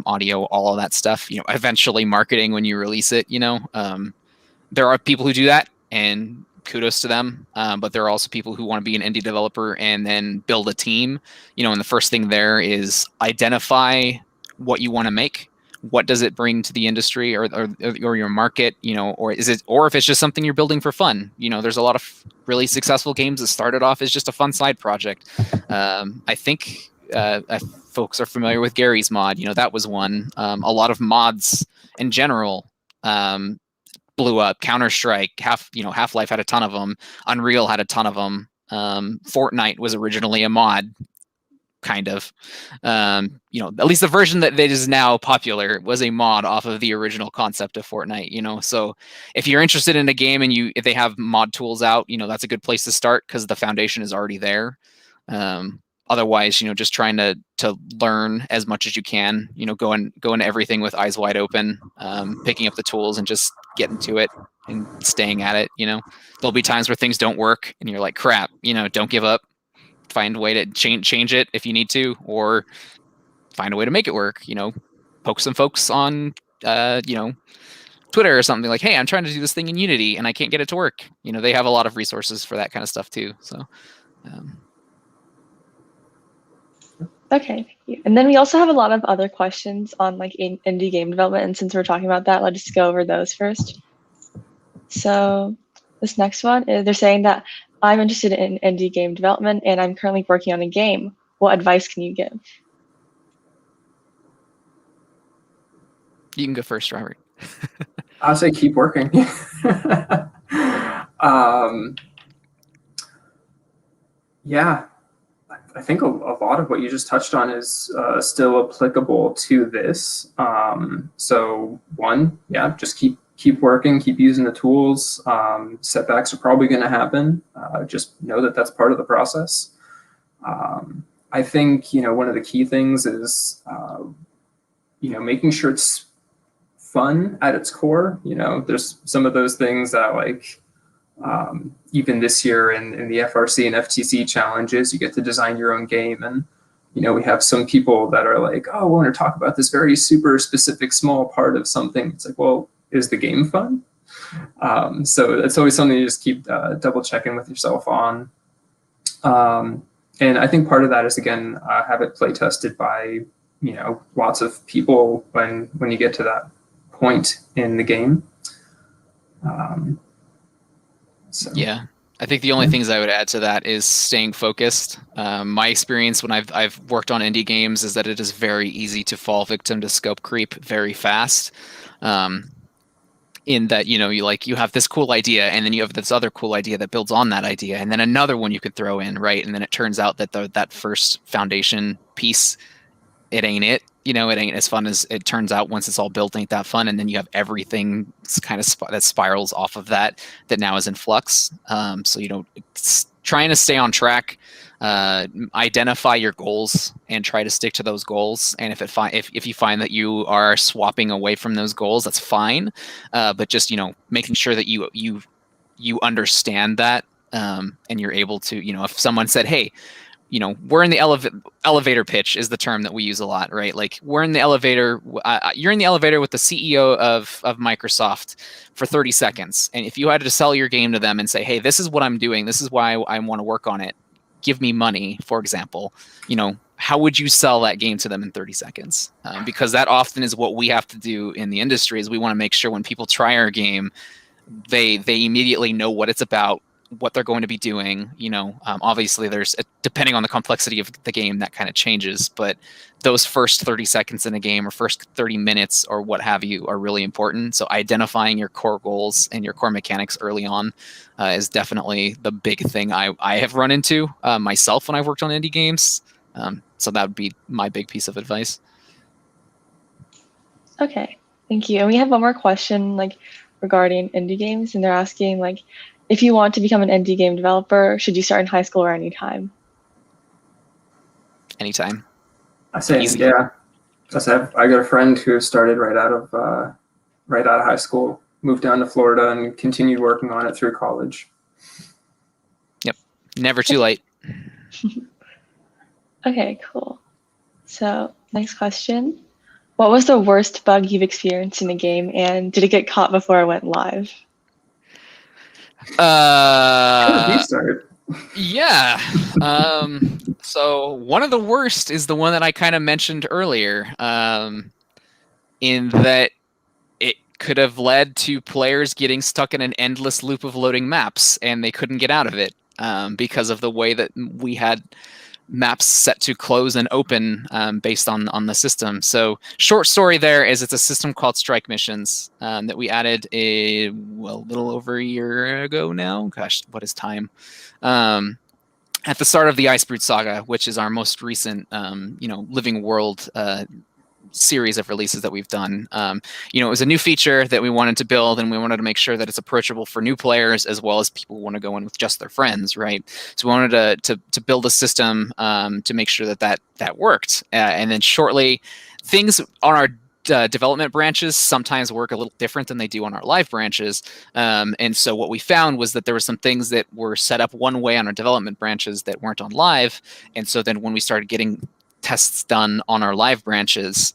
audio, all of that stuff, eventually marketing when you release it. There are people who do that, and kudos to them. But there are also people who want to be an indie developer and then build a team, and the first thing there is identify what you want to make. What does it bring to the industry or your market, or if it's just something you're building for fun? There's a lot of really successful games that started off as just a fun side project. I think folks are familiar with Gary's mod. That was one. A lot of mods in general blew up. Counter-Strike, Half-Life had a ton of them. Unreal had a ton of them. Fortnite was originally a mod. Kind of, at least the version that is now popular was a mod off of the original concept of Fortnite. So if you're interested in a game and if they have mod tools out, that's a good place to start, because the foundation is already there. Otherwise, just trying to learn as much as you can, go into everything with eyes wide open, picking up the tools and just getting to it and staying at it. There'll be times where things don't work and you're like, crap, don't give up. Find a way to change it if you need to, or find a way to make it work. Poke some folks on Twitter or something, like, hey, I'm trying to do this thing in Unity and I can't get it to work. They have a lot of resources for that kind of stuff too. So Okay, thank you. And then we also have a lot of other questions on indie game development, and since we're talking about that, let's just go over those first. So this next one is, they're saying that I'm interested in indie game development and I'm currently working on a game. What advice can you give? You can go first, Robert. I'll say keep working. Yeah, I think a lot of what you just touched on is still applicable to this. So one, just keep working, keep using the tools. Setbacks are probably going to happen. Just know that that's part of the process. I think, one of the key things is, making sure it's fun at its core. There's some of those things that like, even this year in the FRC and FTC challenges, you get to design your own game. And, we have some people that are like, oh, I want to talk about this very super specific small part of something. It's like, well, is the game fun? So it's always something you just keep double checking with yourself on. And I think part of that is, again, have it play tested by, lots of people when you get to that point in the game. Yeah, I think the only things I would add to that is staying focused. My experience when I've worked on indie games is that it is very easy to fall victim to scope creep very fast. In that, you have this cool idea, and then you have this other cool idea that builds on that idea, and then another one you could throw in, right? And then it turns out that that first foundation piece, it ain't it. It ain't as fun as it turns out. Once it's all built, ain't that fun. And then you have everything kind of that spirals off of that now is in flux. So, it's trying to stay on track, identify your goals and try to stick to those goals. And if you find that you are swapping away from those goals, that's fine. But just, making sure that you understand that, and you're able to, if someone said, hey, we're in the elevator pitch is the term that we use a lot, right? Like, we're in the elevator. You're in the elevator with the CEO of Microsoft for 30 seconds. And if you had to sell your game to them and say, hey, this is what I'm doing, this is why I want to work on it, give me money, for example, how would you sell that game to them in 30 seconds? Because that often is what we have to do in the industry, is we want to make sure when people try our game, they immediately know what it's about, what they're going to be doing. Obviously there's, depending on the complexity of the game, that kind of changes, but those first 30 seconds in a game or first 30 minutes or what have you are really important. So identifying your core goals and your core mechanics early on is definitely the big thing I have run into myself when I've worked on indie games. So that would be my big piece of advice. Okay, thank you. And we have one more question regarding indie games, and they're asking if you want to become an indie game developer, should you start in high school or anytime? Anytime. I say, easy. Yeah. I got a friend who started right out of high school, moved down to Florida, and continued working on it through college. Yep. Never too late. Okay, cool. So next question. What was the worst bug you've experienced in a game, and did it get caught before it went live? How did we start? Yeah. So one of the worst is the one that I kind of mentioned earlier, in that it could have led to players getting stuck in an endless loop of loading maps, and they couldn't get out of it because of the way that we had maps set to close and open based on the system. So short story there is, it's a system called Strike Missions that we added a little over a year ago now. Gosh, what is time? At the start of the Icebrood Saga, which is our most recent Living World series of releases that we've done. It was a new feature that we wanted to build, and we wanted to make sure that it's approachable for new players as well as people who want to go in with just their friends, right? So we wanted to build a system to make sure that worked. And then shortly, things on our development branches sometimes work a little different than they do on our live branches. And so what we found was that there were some things that were set up one way on our development branches that weren't on live. And so then when we started getting tests done on our live branches,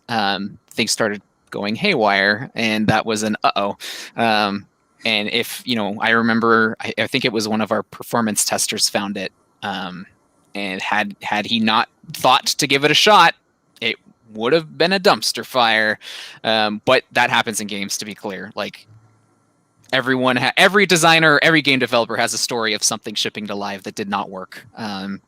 things started going haywire, and that was an uh-oh. And if, I remember, I think it was one of our performance testers found it, and had he not thought to give it a shot, it would have been a dumpster fire. But that happens in games, to be clear. Every designer, every game developer has a story of something shipping to live that did not work,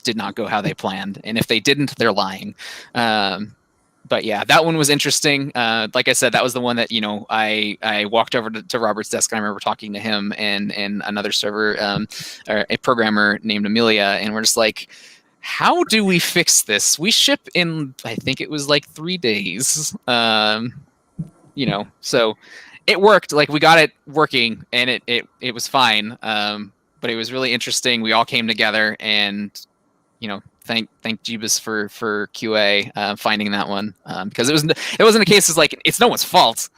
did not go how they planned. And if they didn't, they're lying. But yeah, that one was interesting. Like I said, that was the one that, I walked over to Robert's desk, and I remember talking to him and another server, or a programmer named Amelia. And we're just like, how do we fix this? We ship in, I think it was 3 days. So it worked. We got it working, and it was fine. But it was really interesting. We all came together, and thank Jeebus for QA finding that one, because it wasn't a case of like it's no one's fault.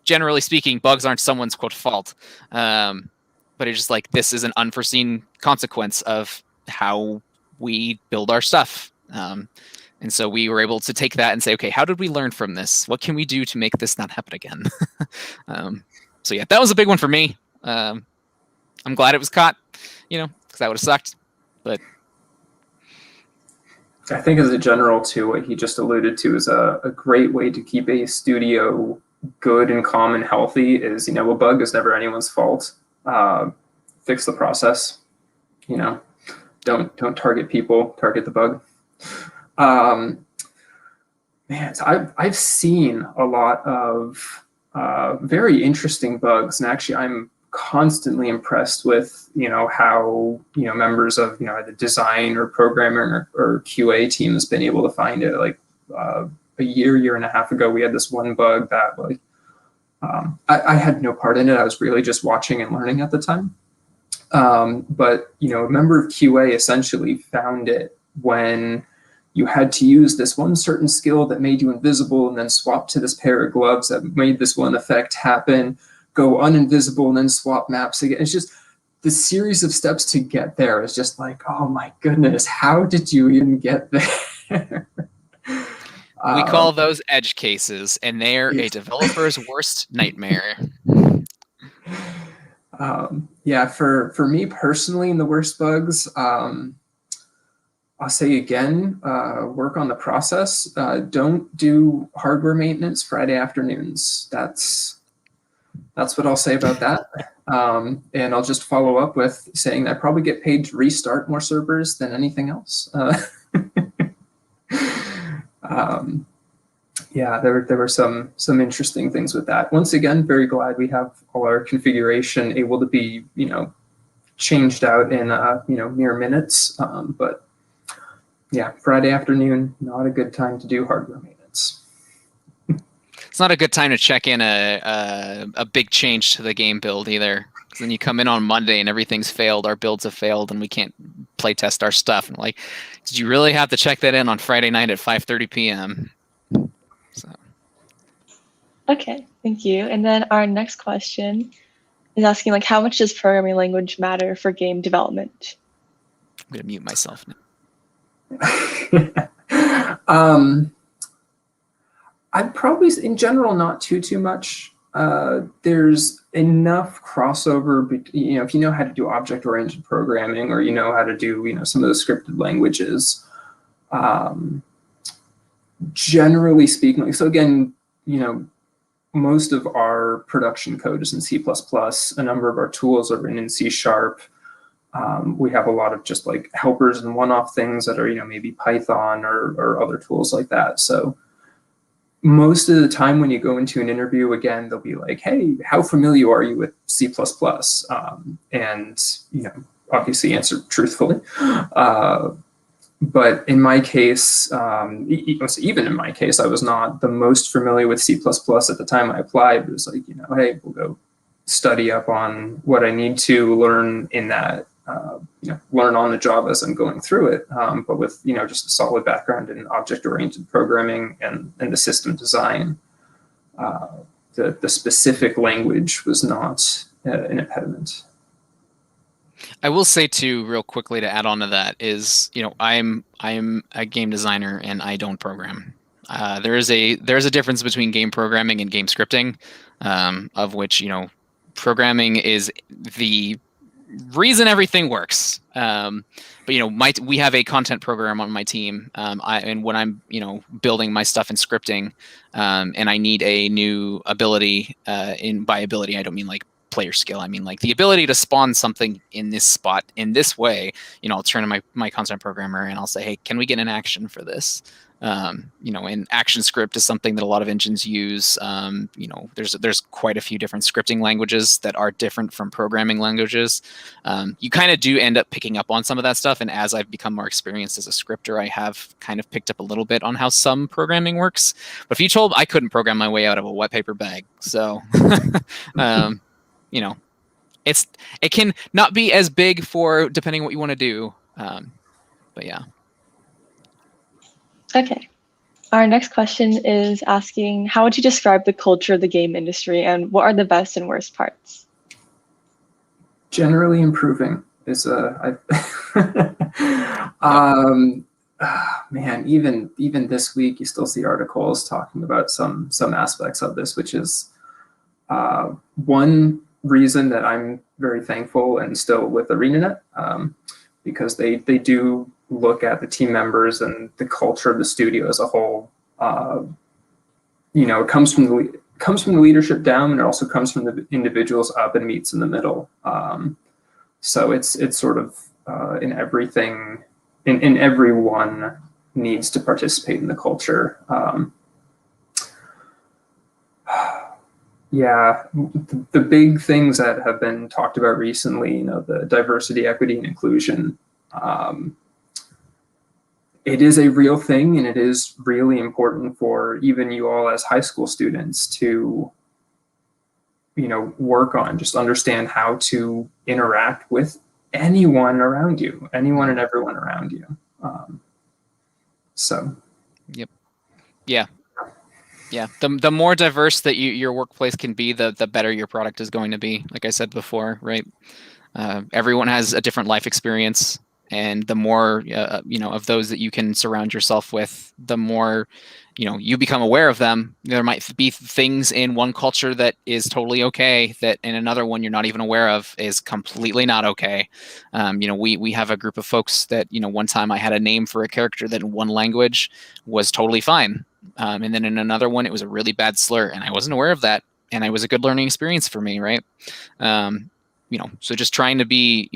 Generally speaking, bugs aren't someone's quote fault, but it's just like this is an unforeseen consequence of how we build our stuff. And so we were able to take that and say, okay, how did we learn from this? What can we do to make this not happen again? So yeah, that was a big one for me. I'm glad it was caught, because that would have sucked. But I think as a general too, what he just alluded to is a great way to keep a studio good and calm and healthy is, a bug is never anyone's fault. Fix the process, don't target people, target the bug. So I've seen a lot of very interesting bugs, and actually I'm constantly impressed with how members of the design or programming or QA team has been able to find it. Like a year and a half ago, we had this one bug that like I had no part in it. I was really just watching and learning at the time. But a member of QA essentially found it when you had to use this one certain skill that made you invisible and then swap to this pair of gloves that made this one effect happen, go uninvisible, and then swap maps again. It's just the series of steps to get there is just like, oh my goodness, how did you even get there? We call those edge cases, and they're a developer's worst nightmare. Yeah, for me personally, in the worst bugs, I'll say again, work on the process. Don't do hardware maintenance Friday afternoons. That's what I'll say about that. And I'll just follow up with saying I probably get paid to restart more servers than anything else. Yeah, there were some interesting things with that. Once again, very glad we have all our configuration able to be changed out in mere minutes. But yeah, Friday afternoon, not a good time to do hardware maintenance. It's not a good time to check in a big change to the game build either. Because then you come in on Monday and everything's failed, our builds have failed, and we can't play test our stuff. And like, did you really have to check that in on Friday night at 5:30 p.m.? So. Okay, thank you. And then our next question is asking like, how much does programming language matter for game development? I'm gonna mute myself now. I'd probably, in general, not too much. There's enough crossover, if you know how to do object-oriented programming, or you know how to do some of the scripted languages. Generally speaking, so again, most of our production code is in C++. A number of our tools are written in C#. We have a lot of just like helpers and one-off things that are maybe Python or other tools like that. So most of the time when you go into an interview, again, they'll be like, hey, how familiar are you with C++? And obviously answer truthfully. But in my case, even in my case, I was not the most familiar with C++ at the time I applied. It was like, hey, we'll go study up on what I need to learn in that, learn on the job as I'm going through it. But with, just a solid background in object-oriented programming and the system design, the specific language was not an impediment. I will say too, real quickly, to add on to that is, I'm a game designer and I don't program. There's a difference between game programming and game scripting, of which programming is the reason everything works. But we have a content program on my team, and when I'm building my stuff in scripting, and I need a new ability. By ability, I don't mean like player skill. I mean like the ability to spawn something in this spot in this way. I'll turn to my content programmer and I'll say, hey, can we get an action for this? And ActionScript is something that a lot of engines use. There's quite a few different scripting languages that are different from programming languages. You kind of do end up picking up on some of that stuff. And as I've become more experienced as a scripter, I have kind of picked up a little bit on how some programming works. But if you told, I couldn't program my way out of a wet paper bag. So, it can not be as big for depending what you want to do. But yeah. Okay. Our next question is asking, how would you describe the culture of the game industry and what are the best and worst parts? Generally improving is man, even this week you still see articles talking about some aspects of this, which is one reason that I'm very thankful and still with ArenaNet, because they do look at the team members and the culture of the studio as a whole. It comes from the leadership down, and it also comes from the individuals up and meets in the middle. So it's sort of in everything, in everyone needs to participate in the culture. Yeah, the big things that have been talked about recently, the diversity, equity, and inclusion. It is a real thing, and it is really important for even you all as high school students to, work on, just understand how to interact with anyone around you, anyone and everyone around you. Yep. Yeah. Yeah. The more diverse that your workplace can be, the better your product is going to be. Like I said before, right? Everyone has a different life experience. And the more, of those that you can surround yourself with, the more, you become aware of them. There might be things in one culture that is totally okay that in another one you're not even aware of is completely not okay. We have a group of folks that, one time I had a name for a character that in one language was totally fine. And then in another one, it was a really bad slur, and I wasn't aware of that. And it was a good learning experience for me, right? So just trying to be,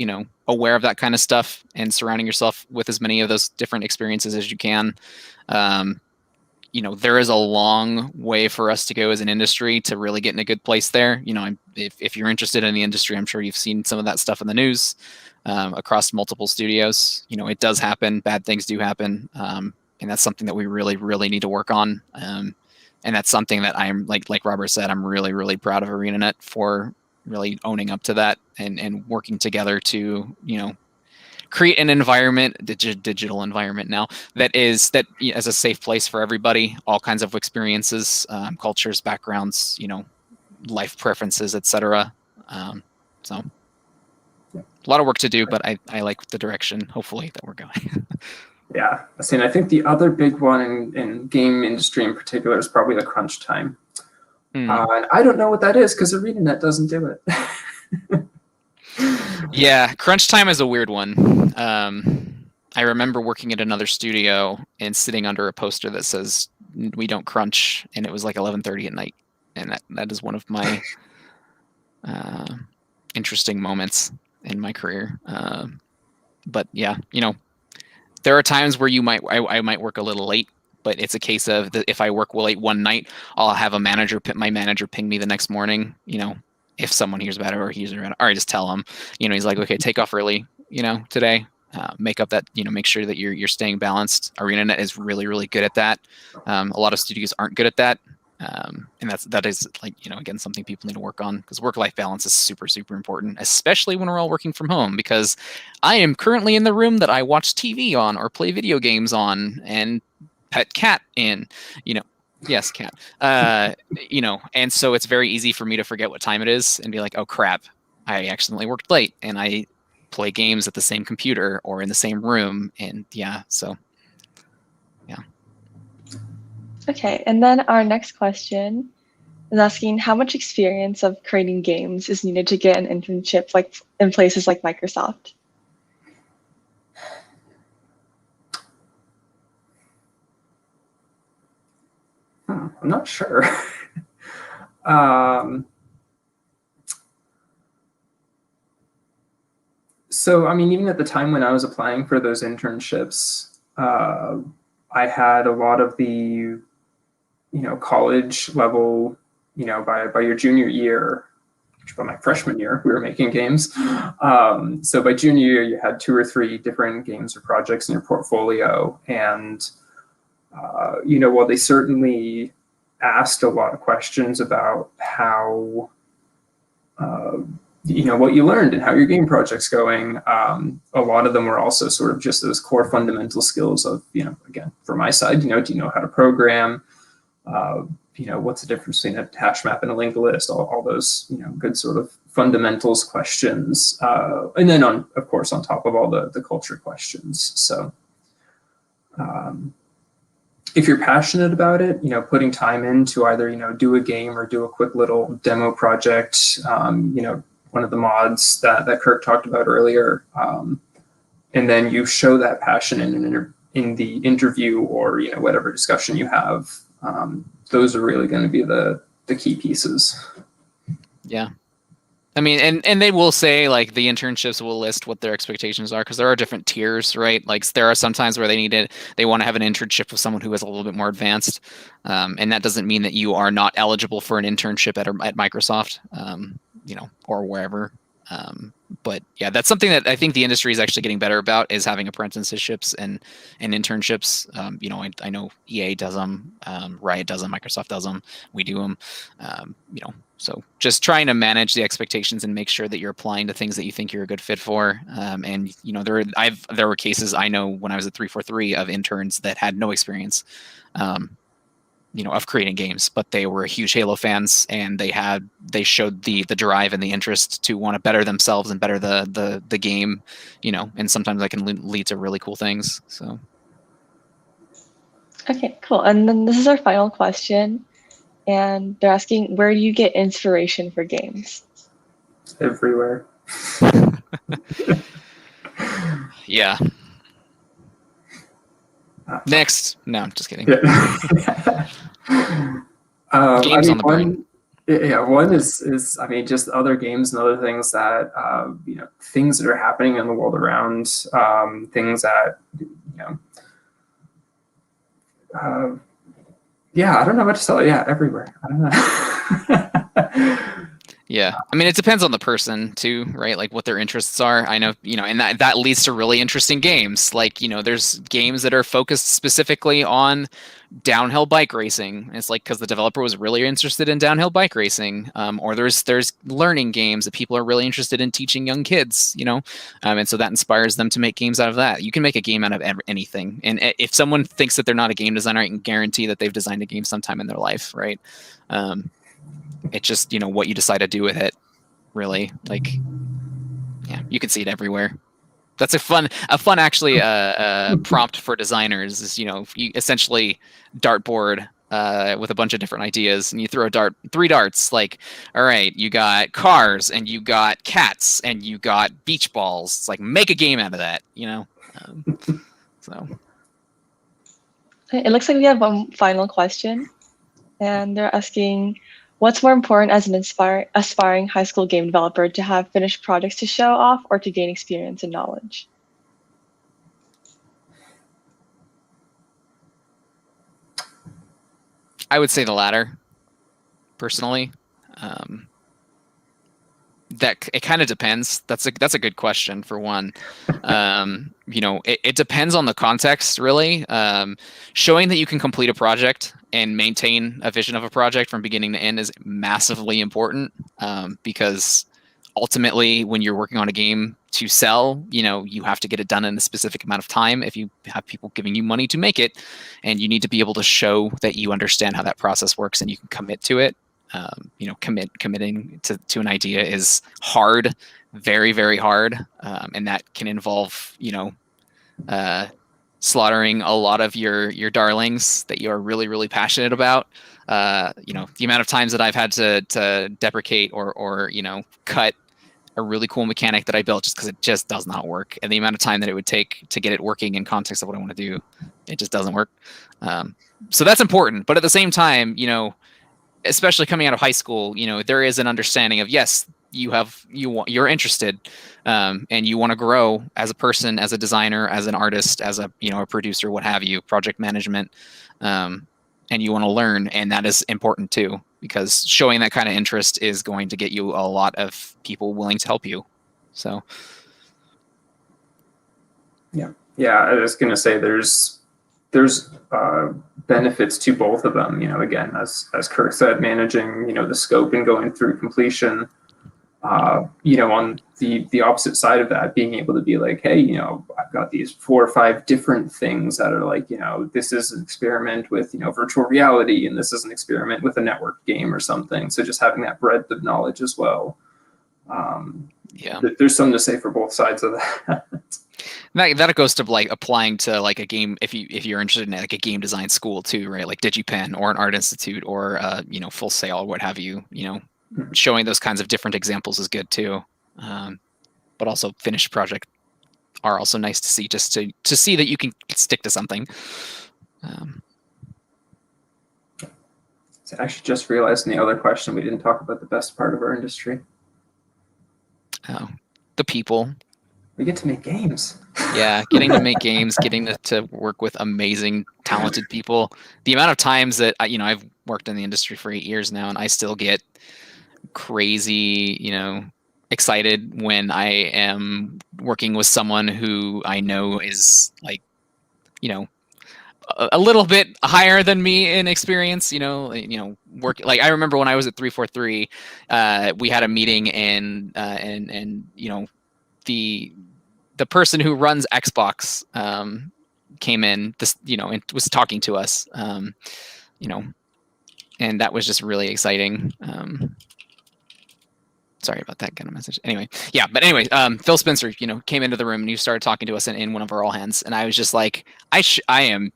aware of that kind of stuff and surrounding yourself with as many of those different experiences as you can. There is a long way for us to go as an industry to really get in a good place there. If you're interested in the industry, I'm sure you've seen some of that stuff in the news across multiple studios. It does happen. Bad things do happen. And that's something that we really, really need to work on. And that's something that I'm, like Robert said, I'm really, really proud of ArenaNet for really owning up to that and working together to, create an environment, digital environment now, that is a safe place for everybody, all kinds of experiences, cultures, backgrounds, life preferences, etc. So a lot of work to do, but I like the direction, hopefully, that we're going. Yeah, I think the other big one in game industry in particular is probably the crunch time. And I don't know what that is because ArenaNet doesn't do it. Yeah, crunch time is a weird one. I remember working at another studio and sitting under a poster that says "We don't crunch," and it was like 11:30 at night, and that is one of my interesting moments in my career. But yeah, there are times where I might work a little late, but it's a case of if I work late one night, I'll have my manager ping me the next morning. If someone hears about it or or I just tell him. He's like, okay, take off early. Today. Make up that, make sure that you're staying balanced. ArenaNet is really, really good at that. A lot of studios aren't good at that. And that is like, again, something people need to work on, because work-life balance is super, super important, especially when we're all working from home, because I am currently in the room that I watch TV on or play video games on and pet cat in, yes, cat, and so it's very easy for me to forget what time it is and be like, oh crap, I accidentally worked late, and I play games at the same computer or in the same room. And yeah. Okay, and then our next question is asking how much experience of creating games is needed to get an internship like in places like Microsoft? I'm not sure. So, even at the time when I was applying for those internships, I had a lot of the, college level, by your junior year, by my freshman year, we were making games. So by junior year, you had 2 or 3 different games or projects in your portfolio. And, while they certainly asked a lot of questions about how, what you learned and how your game project's going. A lot of them were also sort of just those core fundamental skills of, again, for my side, do you know how to program? What's the difference between a hash map and a linked list? All those, good sort of fundamentals questions. And then of course, on top of all the culture questions. So if you're passionate about it, putting time in to either, do a game or do a quick little demo project, one of the mods that Kirk talked about earlier, and then you show that passion in the interview or whatever discussion you have. Those are really going to be the key pieces. Yeah. I mean, and they will say, like, the internships will list what their expectations are, because there are different tiers, right? Like, there are some times where they want to have an internship with someone who is a little bit more advanced, and that doesn't mean that you are not eligible for an internship at Microsoft, or wherever. But yeah, that's something that I think the industry is actually getting better about, is having apprenticeships and internships. I know EA does them, Riot does them, Microsoft does them, we do them. So just trying to manage the expectations and make sure that you're applying to things that you think you're a good fit for. And there were cases I know when I was at 343 of interns that had no experience, of creating games, but they were huge Halo fans, and they showed the drive and the interest to want to better themselves and better the game, and sometimes that can lead to really cool things. So. Okay, cool. And then this is our final question, and they're asking, where do you get inspiration for games? Everywhere. Yeah. Next. No, I'm just kidding. Yeah. Games on the brain. One is just other games and other things that things that are happening in the world around, things that I don't know what to tell you. Yeah, everywhere. I don't know. Yeah, I mean, it depends on the person too, right? Like what their interests are. I know, and that leads to really interesting games. Like, there's games that are focused specifically on downhill bike racing. It's like because the developer was really interested in downhill bike racing. Or there's learning games that people are really interested in teaching young kids, and so that inspires them to make games out of that. You can make a game out of anything. And if someone thinks that they're not a game designer, I can guarantee that they've designed a game sometime in their life, right? It's just, what you decide to do with it, really. Like, yeah, you can see it everywhere. That's a fun actually prompt for designers is, you essentially dartboard with a bunch of different ideas, and you throw 3 darts. Like, all right, you got cars, and you got cats, and you got beach balls. It's like, make a game out of that, so. It looks like we have one final question, and they're asking, what's more important as an aspiring high school game developer, to have finished projects to show off or to gain experience and knowledge? I would say the latter, personally. That it kind of depends. That's a good question for one. It depends on the context, really. Showing that you can complete a project and maintain a vision of a project from beginning to end is massively important, because ultimately, when you're working on a game to sell, you have to get it done in a specific amount of time if you have people giving you money to make it, and you need to be able to show that you understand how that process works and you can commit to it. Committing to an idea is hard, very, very hard, and that can involve, slaughtering a lot of your darlings that you are really, really passionate about. The amount of times that I've had to deprecate or cut a really cool mechanic that I built just because it just does not work, and the amount of time that it would take to get it working in context of what I want to do, it just doesn't work. So that's important, but at the same time, especially coming out of high school, there is an understanding of, yes, you're interested, and you want to grow as a person, as a designer, as an artist, as a producer, what have you, project management, and you want to learn, and that is important too, because showing that kind of interest is going to get you a lot of people willing to help you. So yeah, I was going to say there's benefits to both of them. Again, as Kirk said, managing the scope and going through completion, on the opposite side of that, being able to be like, hey, I've got these 4 or 5 different things that are like, this is an experiment with, virtual reality, and this is an experiment with a network game or something. So just having that breadth of knowledge as well. There's something to say for both sides of that. That goes to like applying to like a game, if you're interested in like a game design school too, right? Like DigiPen or an art institute or Full Sail or what have you. Showing those kinds of different examples is good too. But also finished project are also nice to see, just to see that you can stick to something. So I actually just realized in the other question we didn't talk about the best part of our industry. Oh, the people. We get to make games. Yeah, getting to make games, getting to work with amazing, talented people. The amount of times that I've worked in the industry for 8 years now, and I still get crazy, excited when I am working with someone who I know is like, a little bit higher than me in experience, work. Like I remember when I was at 343, we had a meeting and the person who runs Xbox came in, and was talking to us, and that was just really exciting. Sorry about that kind of message. Anyway, Phil Spencer, came into the room and he started talking to us in one of our all hands, and I was just like, I am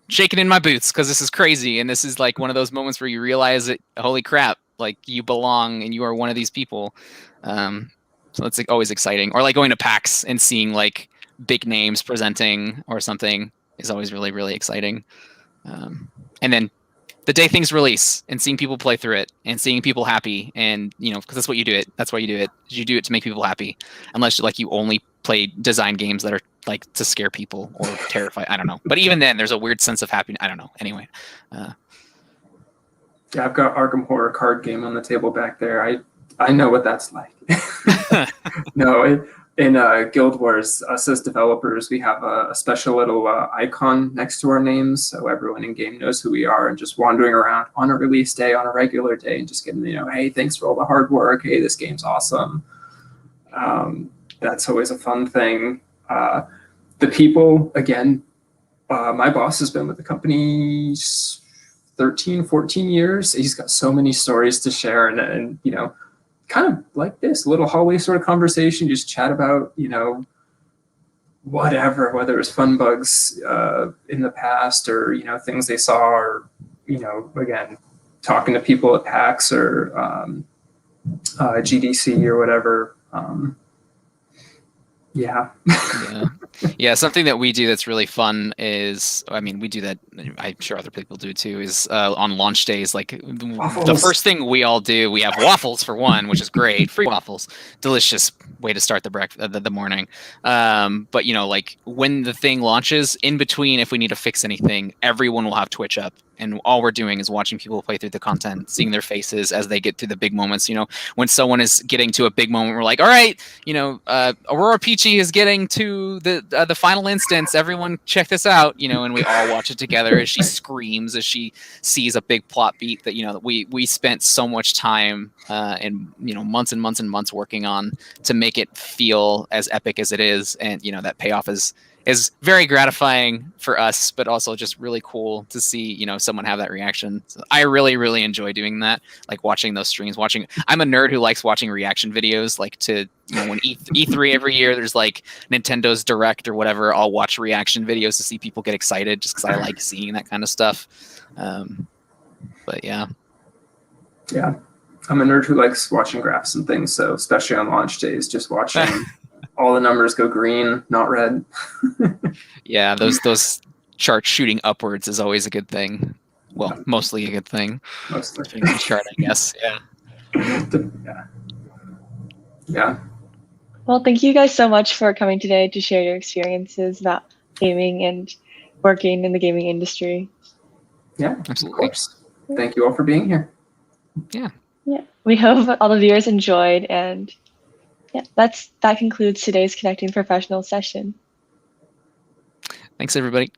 shaking in my boots because this is crazy, and this is like one of those moments where you realize that, holy crap, like you belong and you are one of these people. So it's like always exciting. Or like going to PAX and seeing like big names presenting or something is always really, really exciting. And then the day things release and seeing people play through it and seeing people happy, and because that's what you do it. That's why you do it. You do it to make people happy. Unless you only play design games that are like to scare people or terrify. I don't know. But even then, there's a weird sense of happiness. I don't know. Anyway. Yeah, I've got Arkham Horror card game on the table back there. I know what that's like. No, in Guild Wars, us as developers, we have a special little icon next to our names, so everyone in game knows who we are, and just wandering around on a release day, on a regular day, and just getting, hey, thanks for all the hard work. Hey, this game's awesome. That's always a fun thing. The people, again, my boss has been with the company 13, 14 years. He's got so many stories to share, and kind of like this little hallway sort of conversation, just chat about, whatever, whether it was fun bugs in the past or, things they saw, or, again, talking to people at PAX or GDC or whatever. Yeah, something that we do that's really fun is, we do that, I'm sure other people do too, is on launch days, like waffles. The first thing we all do, we have waffles for one, which is great, free waffles, delicious way to start the morning. But like when the thing launches, in between, if we need to fix anything, everyone will have Twitch up. And all we're doing is watching people play through the content, seeing their faces as they get through the big moments. When someone is getting to a big moment, we're like, all right, Aurora Peachy is getting to the final instance. Everyone check this out, and we all watch it together as she screams, as she sees a big plot beat that, we spent so much time and, months and months and months working on to make it feel as epic as it is. And, that payoff is very gratifying for us, but also just really cool to see, someone have that reaction. So I really, really enjoy doing that, like watching those streams. I'm a nerd who likes watching reaction videos, like to, when E3 every year, there's like Nintendo's Direct or whatever, I'll watch reaction videos to see people get excited just because I like seeing that kind of stuff. But yeah. Yeah. I'm a nerd who likes watching graphs and things, so especially on launch days, just watching all the numbers go green, not red. Yeah, those charts shooting upwards is always a good thing. Well, mostly a good thing. Mostly. The chart, I guess. Yeah. Well, thank you guys so much for coming today to share your experiences about gaming and working in the gaming industry. Yeah, absolutely. Of course. Thank you all for being here. Yeah. We hope all the viewers enjoyed, and that concludes today's Connecting Professionals session. Thanks, everybody.